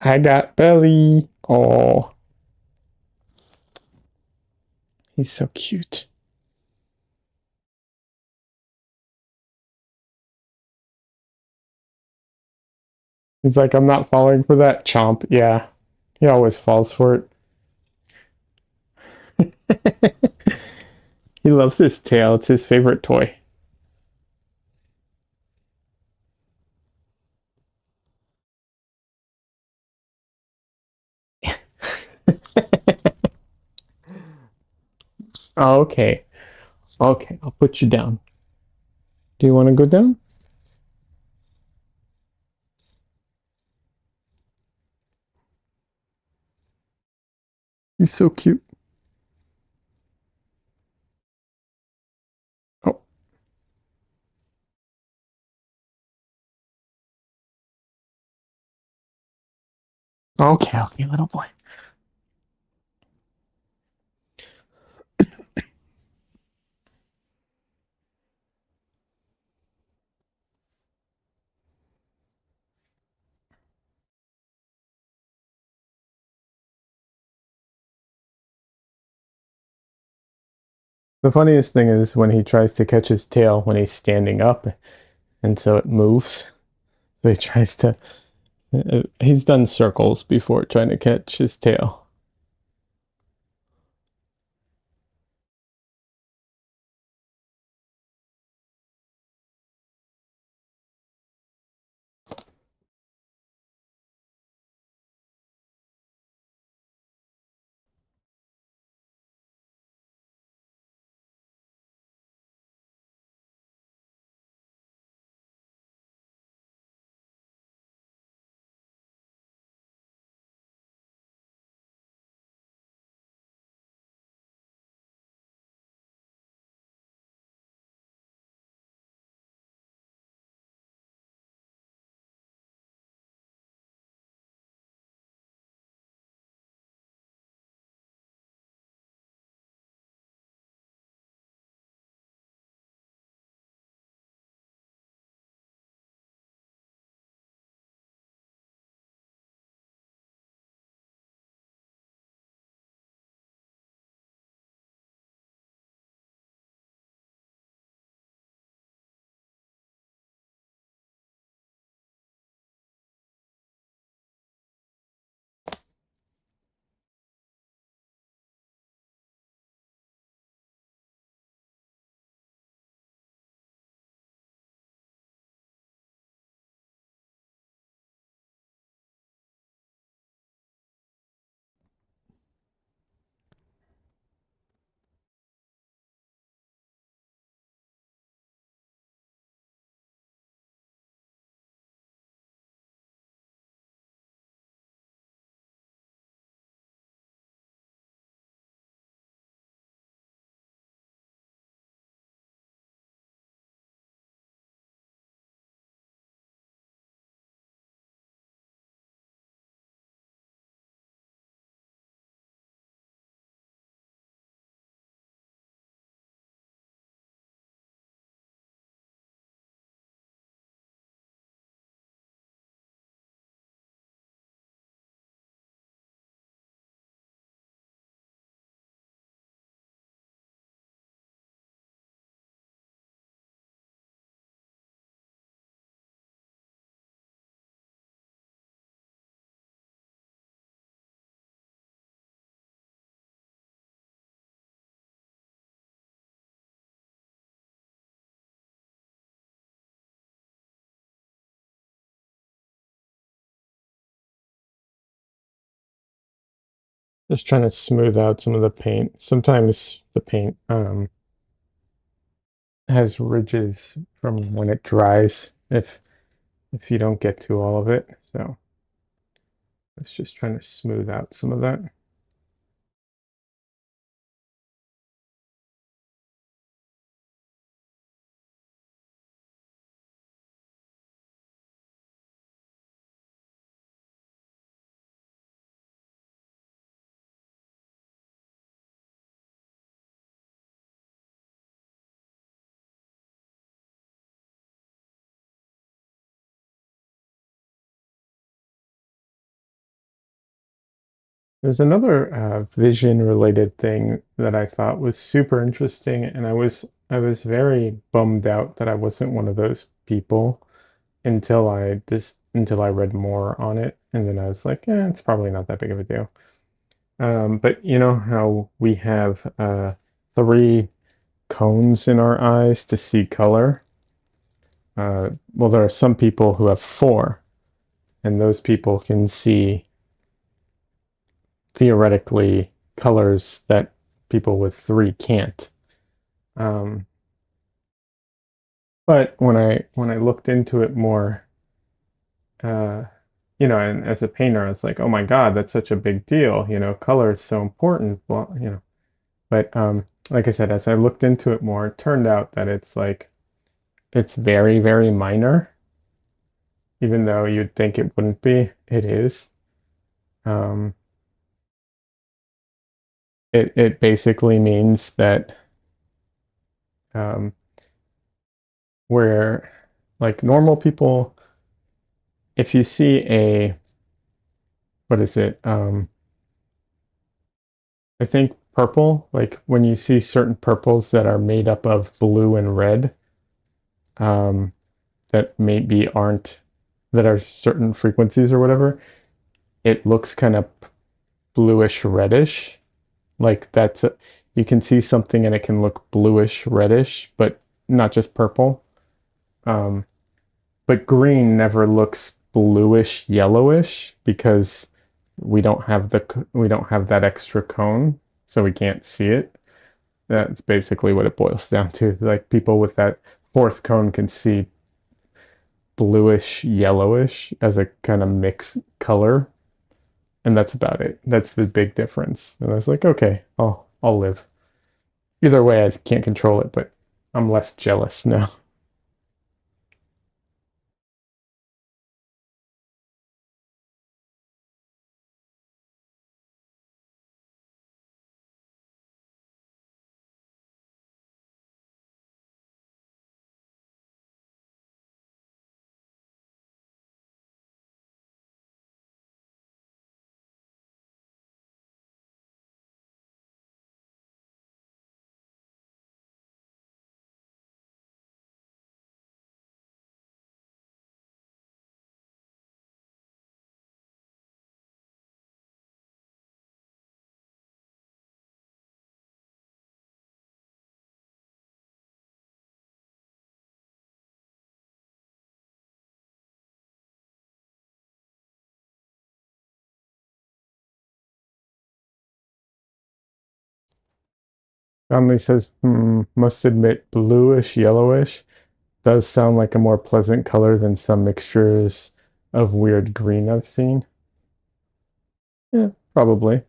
I got belly. Oh, he's so cute. He's like, I'm not falling for that chomp. Yeah, he always falls for it. He loves his tail. It's his favorite toy. Okay. Okay, I'll put you down. Do you want to go down? He's so cute. Oh, okay, okay, little boy. The funniest thing is when he tries to catch his tail when he's standing up, and so it moves. So he tries to. He's done circles before trying to catch his tail. Just trying to smooth out some of the paint. Sometimes the paint has ridges from when it dries if you don't get to all of it. So it's just trying to smooth out some of that. There's another vision related thing that I thought was super interesting, and I was very bummed out that I wasn't one of those people until I read more on it, and then I was like, it's probably not that big of a deal. But you know how we have three cones in our eyes to see color? Well, there are some people who have four, and those people can see theoretically colors that people with three can't. Um, but when I looked into it more, uh, and as a painter, I was like, oh my God, that's such a big deal. Color is so important. Well, but like I said, as I looked into it more, it turned out that it's very, very minor, even though you'd think it wouldn't be. It is. Um, it basically means that um, where like normal people, if you see what is it? I think purple, like when you see certain purples that are made up of blue and red, um, that maybe aren't, that are certain frequencies or whatever, it looks kind of bluish reddish. Like you can see something and it can look bluish reddish, but not just purple. Um, but green never looks bluish yellowish because we don't have that extra cone, so we can't see it. That's basically what it boils down to. Like people with that fourth cone can see bluish yellowish as a kind of mixed color, and that's about it. That's the big difference. And I was like, okay, I'll live. Either way, I can't control it, but I'm less jealous now. Conley says, must admit, bluish yellowish does sound like a more pleasant color than some mixtures of weird green I've seen. Yeah, probably.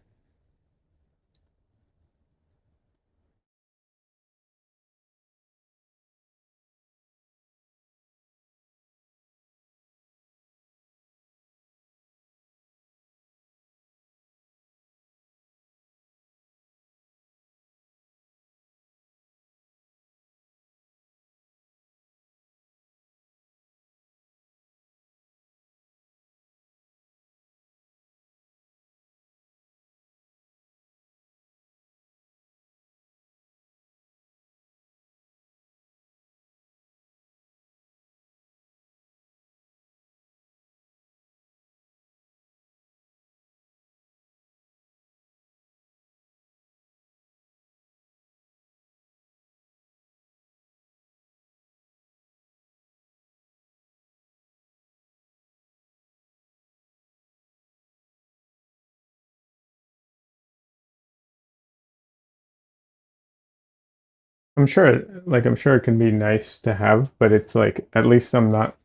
I'm sure it can be nice to have, but it's like at least I'm not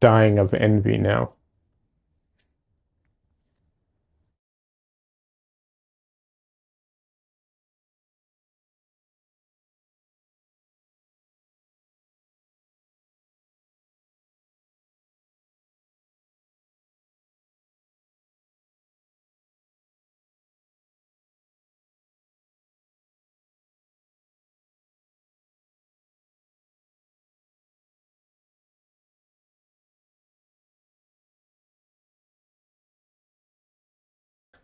dying of envy now.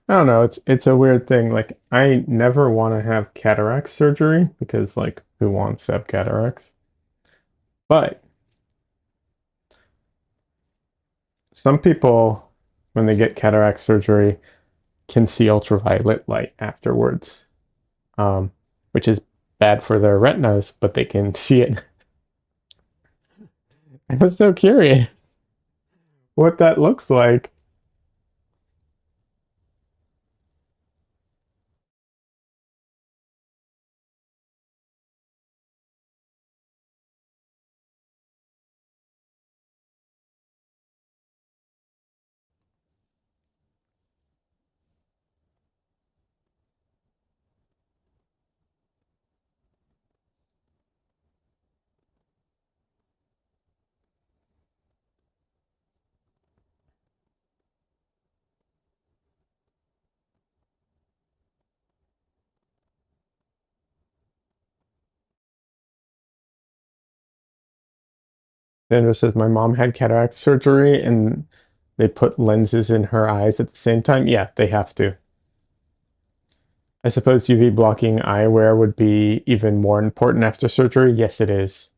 I don't know, it's a weird thing. Like I never want to have cataract surgery because like who wants to have cataracts? But some people when they get cataract surgery can see ultraviolet light afterwards. Um, which is bad for their retinas, but they can see it. I was so curious what that looks like. Sandra says my mom had cataract surgery and they put lenses in her eyes at the same time. Yeah, they have to. I suppose UV blocking eyewear would be even more important after surgery. Yes, it is.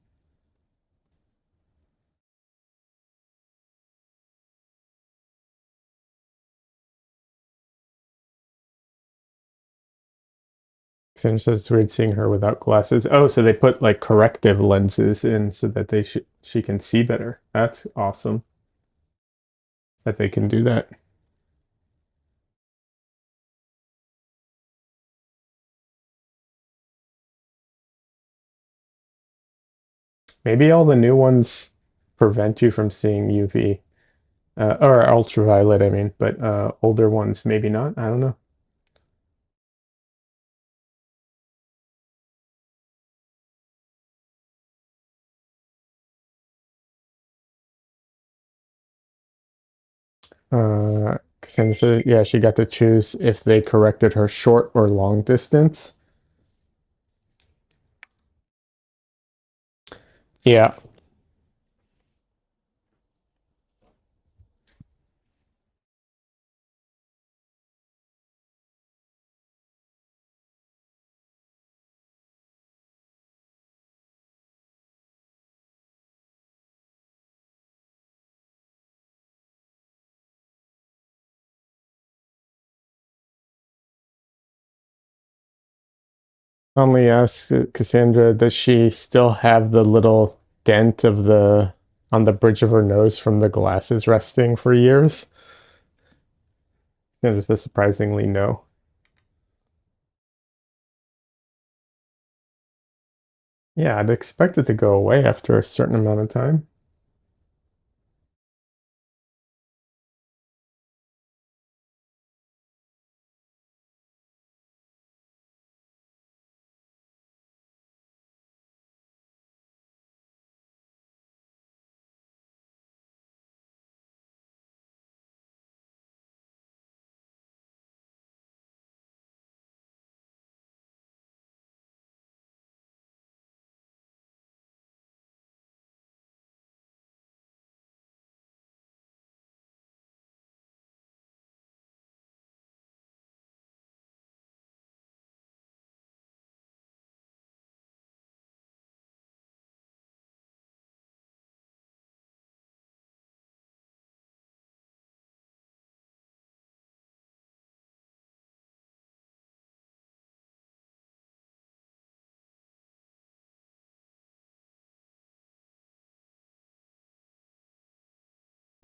Sandra says it's weird seeing her without glasses. Oh, so they put like corrective lenses in so that she can see better. That's awesome that they can do that. Maybe all the new ones prevent you from seeing UV or ultraviolet. I mean, but older ones maybe not. I don't know. Cassandra, yeah, she got to choose if they corrected her short or long distance. Yeah. Only asked Cassandra, does she still have the little dent of the on the bridge of her nose from the glasses resting for years? And just surprisingly no. Yeah, I'd expect it to go away after a certain amount of time.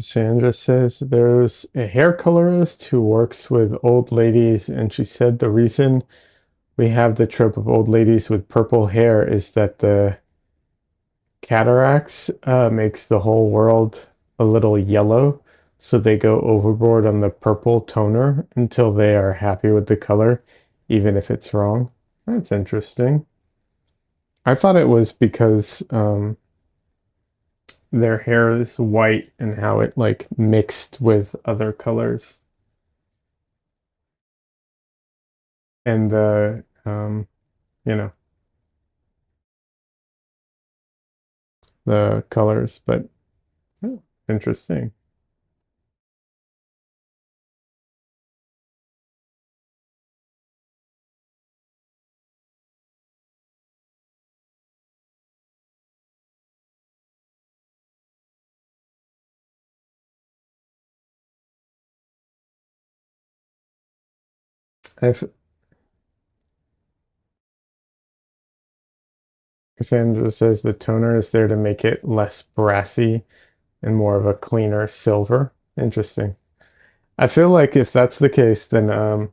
Sandra says there's a hair colorist who works with old ladies, and she said the reason we have the trope of old ladies with purple hair is that the cataracts makes the whole world a little yellow, so they go overboard on the purple toner until they are happy with the color, even if it's wrong. That's interesting. I thought it was because their hair is white and how it like mixed with other colors and the you know the colors, but oh, interesting. If Cassandra says the toner is there to make it less brassy and more of a cleaner silver. Interesting. I feel like if that's the case, then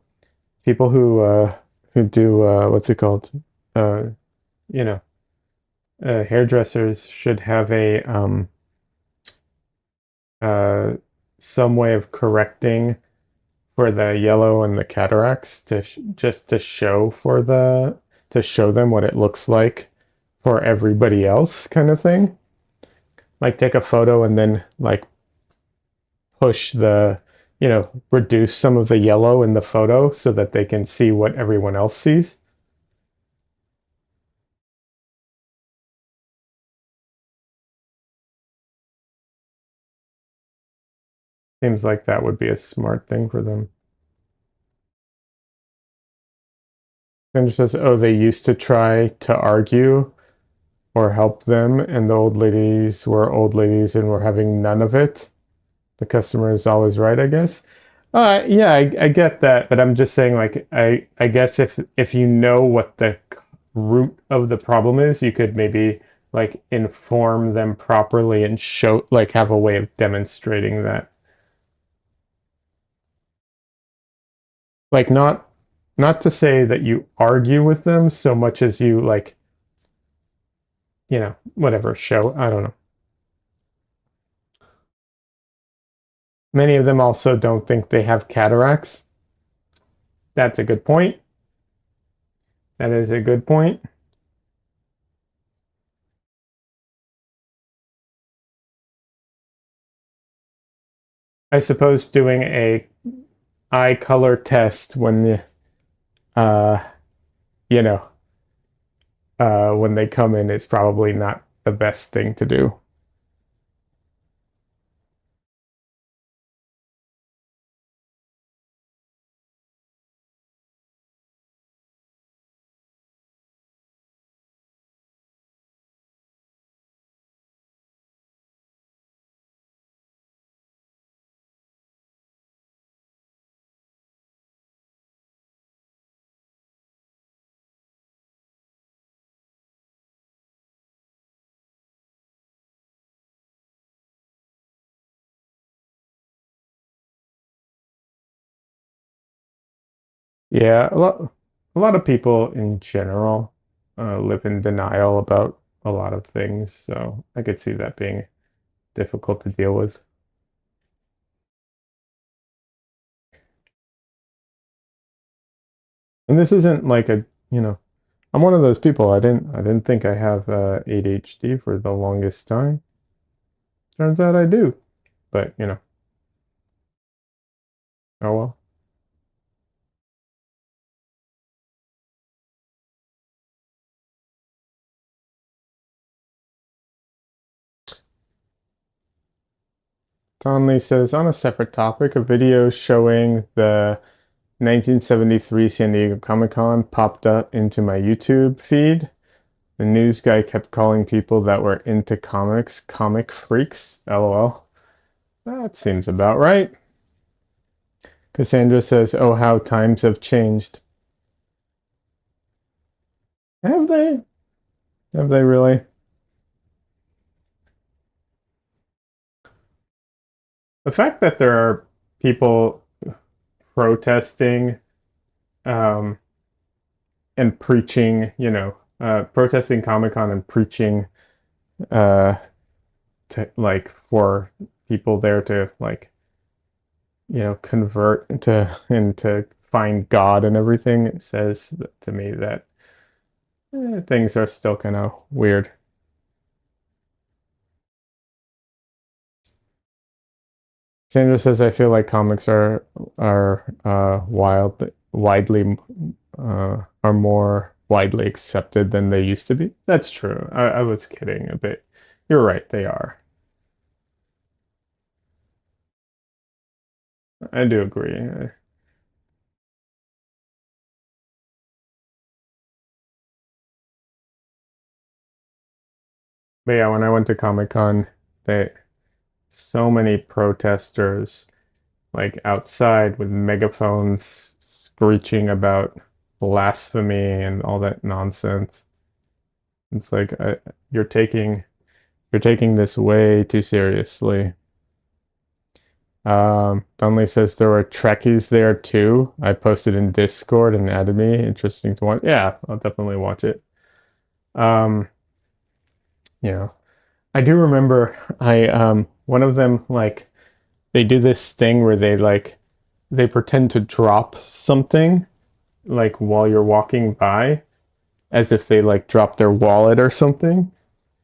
people who do what's it called? Uh, you know, hairdressers should have a uh some way of correcting for the yellow and the cataracts to just to show for to show them what it looks like for everybody else kind of thing. Like take a photo and then like push reduce some of the yellow in the photo so that they can see what everyone else sees. Seems like that would be a smart thing for them. Sandra says, oh, they used to try to argue or help them, and the old ladies were old ladies and were having none of it. The customer is always right, I guess. Yeah, I get that, but I'm just saying, like, I guess if you know what the root of the problem is, you could maybe like inform them properly and show, like, have a way of demonstrating that. Like, not to say that you argue with them so much as you like, whatever, show. I don't know. Many of them also don't think they have cataracts. That's a good point. That is a good point. I suppose doing a eye color test when uh you know when they come in is probably not the best thing to do. Yeah, a lot of people in general live in denial about a lot of things, so I could see that being difficult to deal with. And this isn't like I'm one of those people. I didn't think I have ADHD for the longest time. Turns out I do. But, oh well. Conley says, on a separate topic, a video showing the 1973 San Diego Comic-Con popped up into my YouTube feed. The news guy kept calling people that were into comics comic freaks. LOL. That seems about right. Cassandra says, oh, how times have changed. Have they? Have they really? The fact that there are people protesting um, and preaching, protesting Comic-Con and preaching uh to like for people there to like, convert into find God and everything. It says to me that things are still kind of weird. Sandra says, I feel like comics are are more widely accepted than they used to be. That's true. I was kidding a bit. You're right, they are. I do agree. But yeah, when I went to Comic-Con, they so many protesters like outside with megaphones screeching about blasphemy and all that nonsense. It's like you're taking you're taking this way too seriously. Dunley says there were Trekkies there too. I posted in Discord and added me. Interesting to watch. Yeah, I'll definitely watch it. Um, you know, I do remember I one of them like they do this thing where they pretend to drop something like while you're walking by as if they like drop their wallet or something.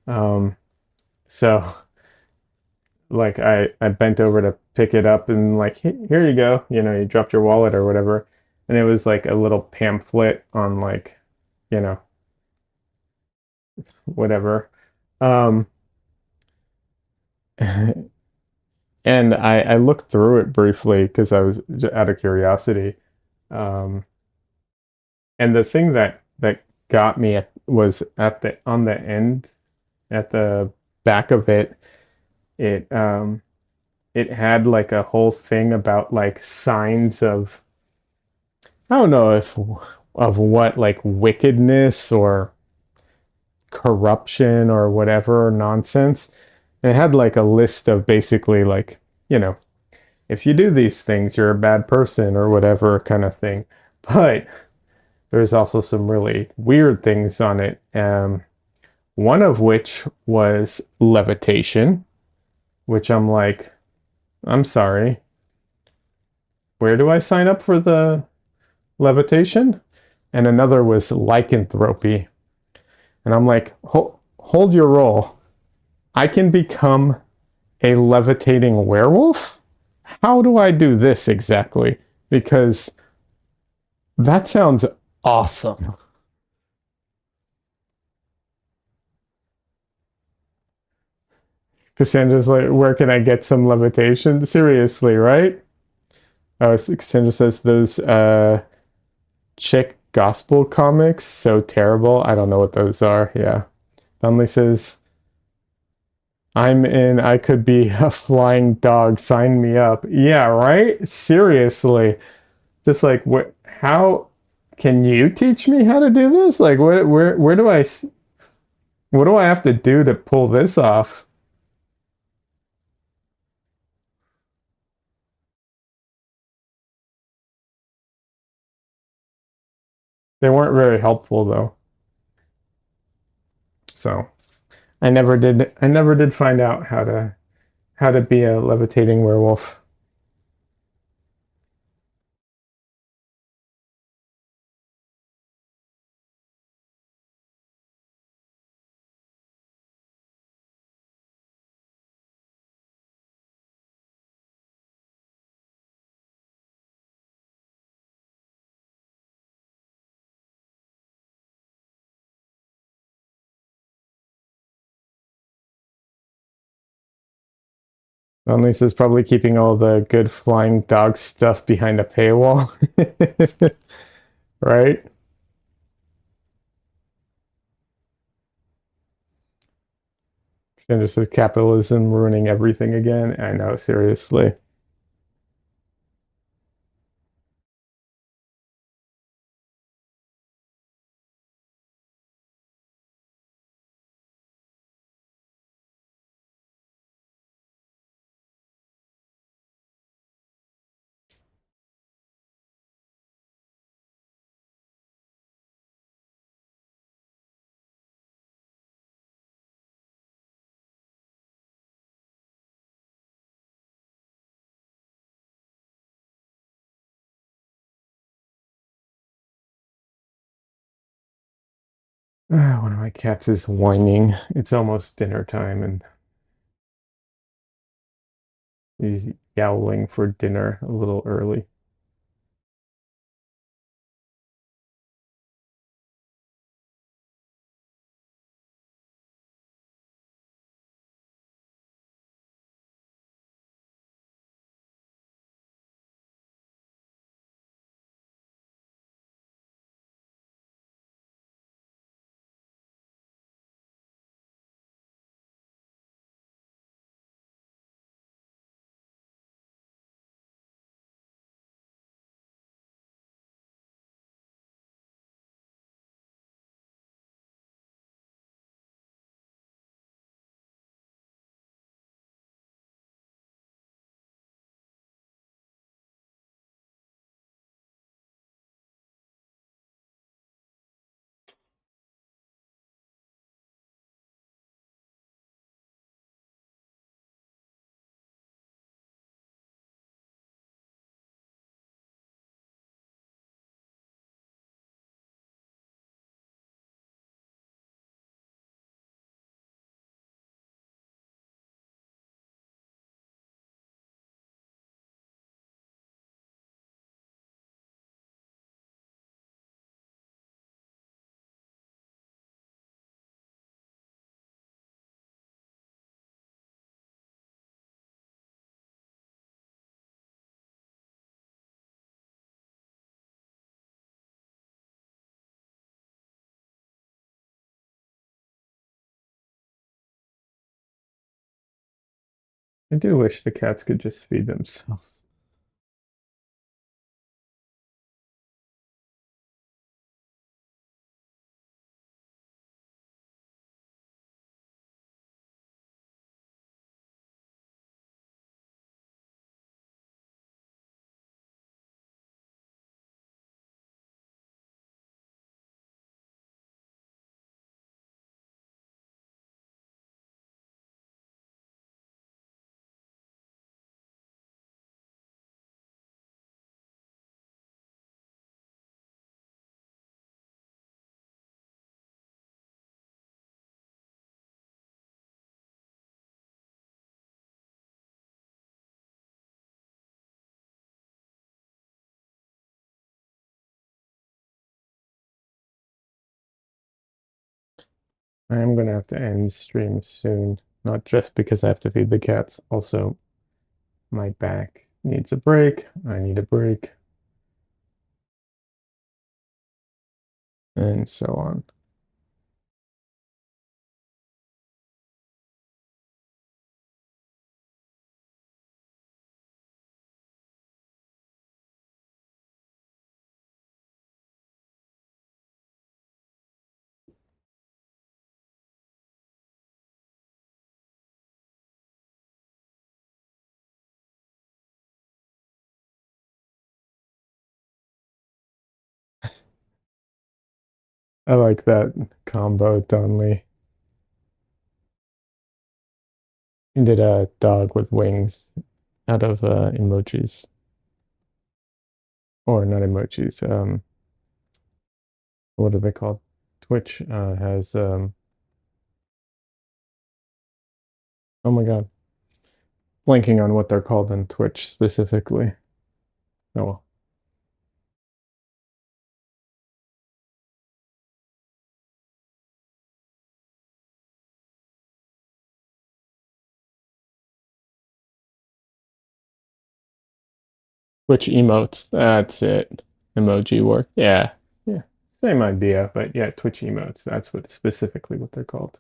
Um, so like I bent over to pick it up and like here you go, you dropped your wallet or whatever, and it was like a little pamphlet on like you know whatever, um, and I looked through it briefly because I was out of curiosity, um, and the thing that got me was at the on the end at the back of it, it it had like a whole thing about like signs of I don't know if of what like wickedness or corruption or whatever nonsense. And it had like a list of basically like, you know, if you do these things, you're a bad person or whatever kind of thing. But there's also some really weird things on it. One of which was levitation, which I'm like, I'm sorry, where do I sign up for the levitation? And another was lycanthropy. And I'm like, hold your roll. I can become a levitating werewolf? How do I do this exactly? Because that sounds awesome. Cassandra's like, where can I get some levitation? Seriously, right? Oh, Cassandra says those chick gospel comics, so terrible. I don't know what those are. Yeah. Dunley says, I'm in. I could be a flying dog. Sign me up. Yeah, right? Seriously. Just like what how can you teach me how to do this? Like where do what do I have to do to pull this off? They weren't very helpful though. So, I never did find out how to be a levitating werewolf. Unless is probably keeping all the good flying dog stuff behind a paywall. Right? And just capitalism ruining everything again. I know, seriously. One of my cats is whining. It's almost dinner time and he's yowling for dinner a little early. I do wish the cats could just feed themselves. I am gonna have to end stream soon, not just because I have to feed the cats, also my back needs a break. I need a break, and so on. I like that combo, Donley. He did a dog with wings out of emojis. Or not emojis. What are they called? Twitch has oh my God. Blanking on what they're called on Twitch specifically. Oh well. Twitch emotes. That's it. Emoji work. Yeah. Yeah. Same idea, but yeah, Twitch emotes. That's what specifically what they're called.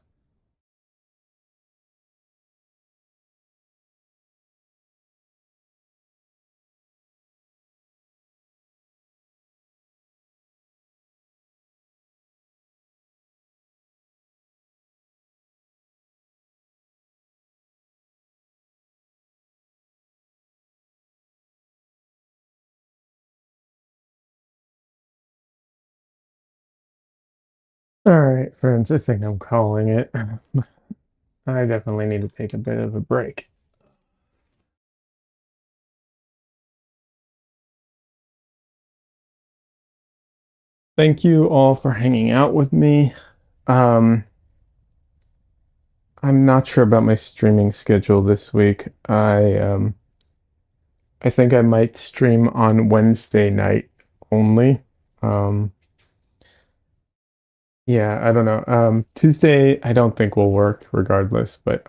All right, friends, I think I'm calling it. I definitely need to take a bit of a break. Thank you all for hanging out with me. Um, I'm not sure about my streaming schedule this week. I think I might stream on Wednesday night only. Um, yeah, I don't know. Tuesday I don't think will work regardless, but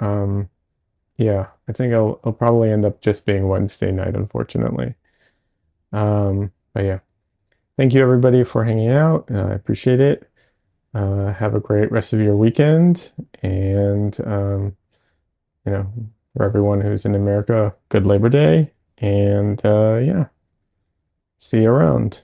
yeah, I think I'll probably end up just being Wednesday night, unfortunately. But yeah, thank you everybody for hanging out. I appreciate it. Have a great rest of your weekend, and you know, for everyone who's in America, good Labor Day, and yeah, see you around.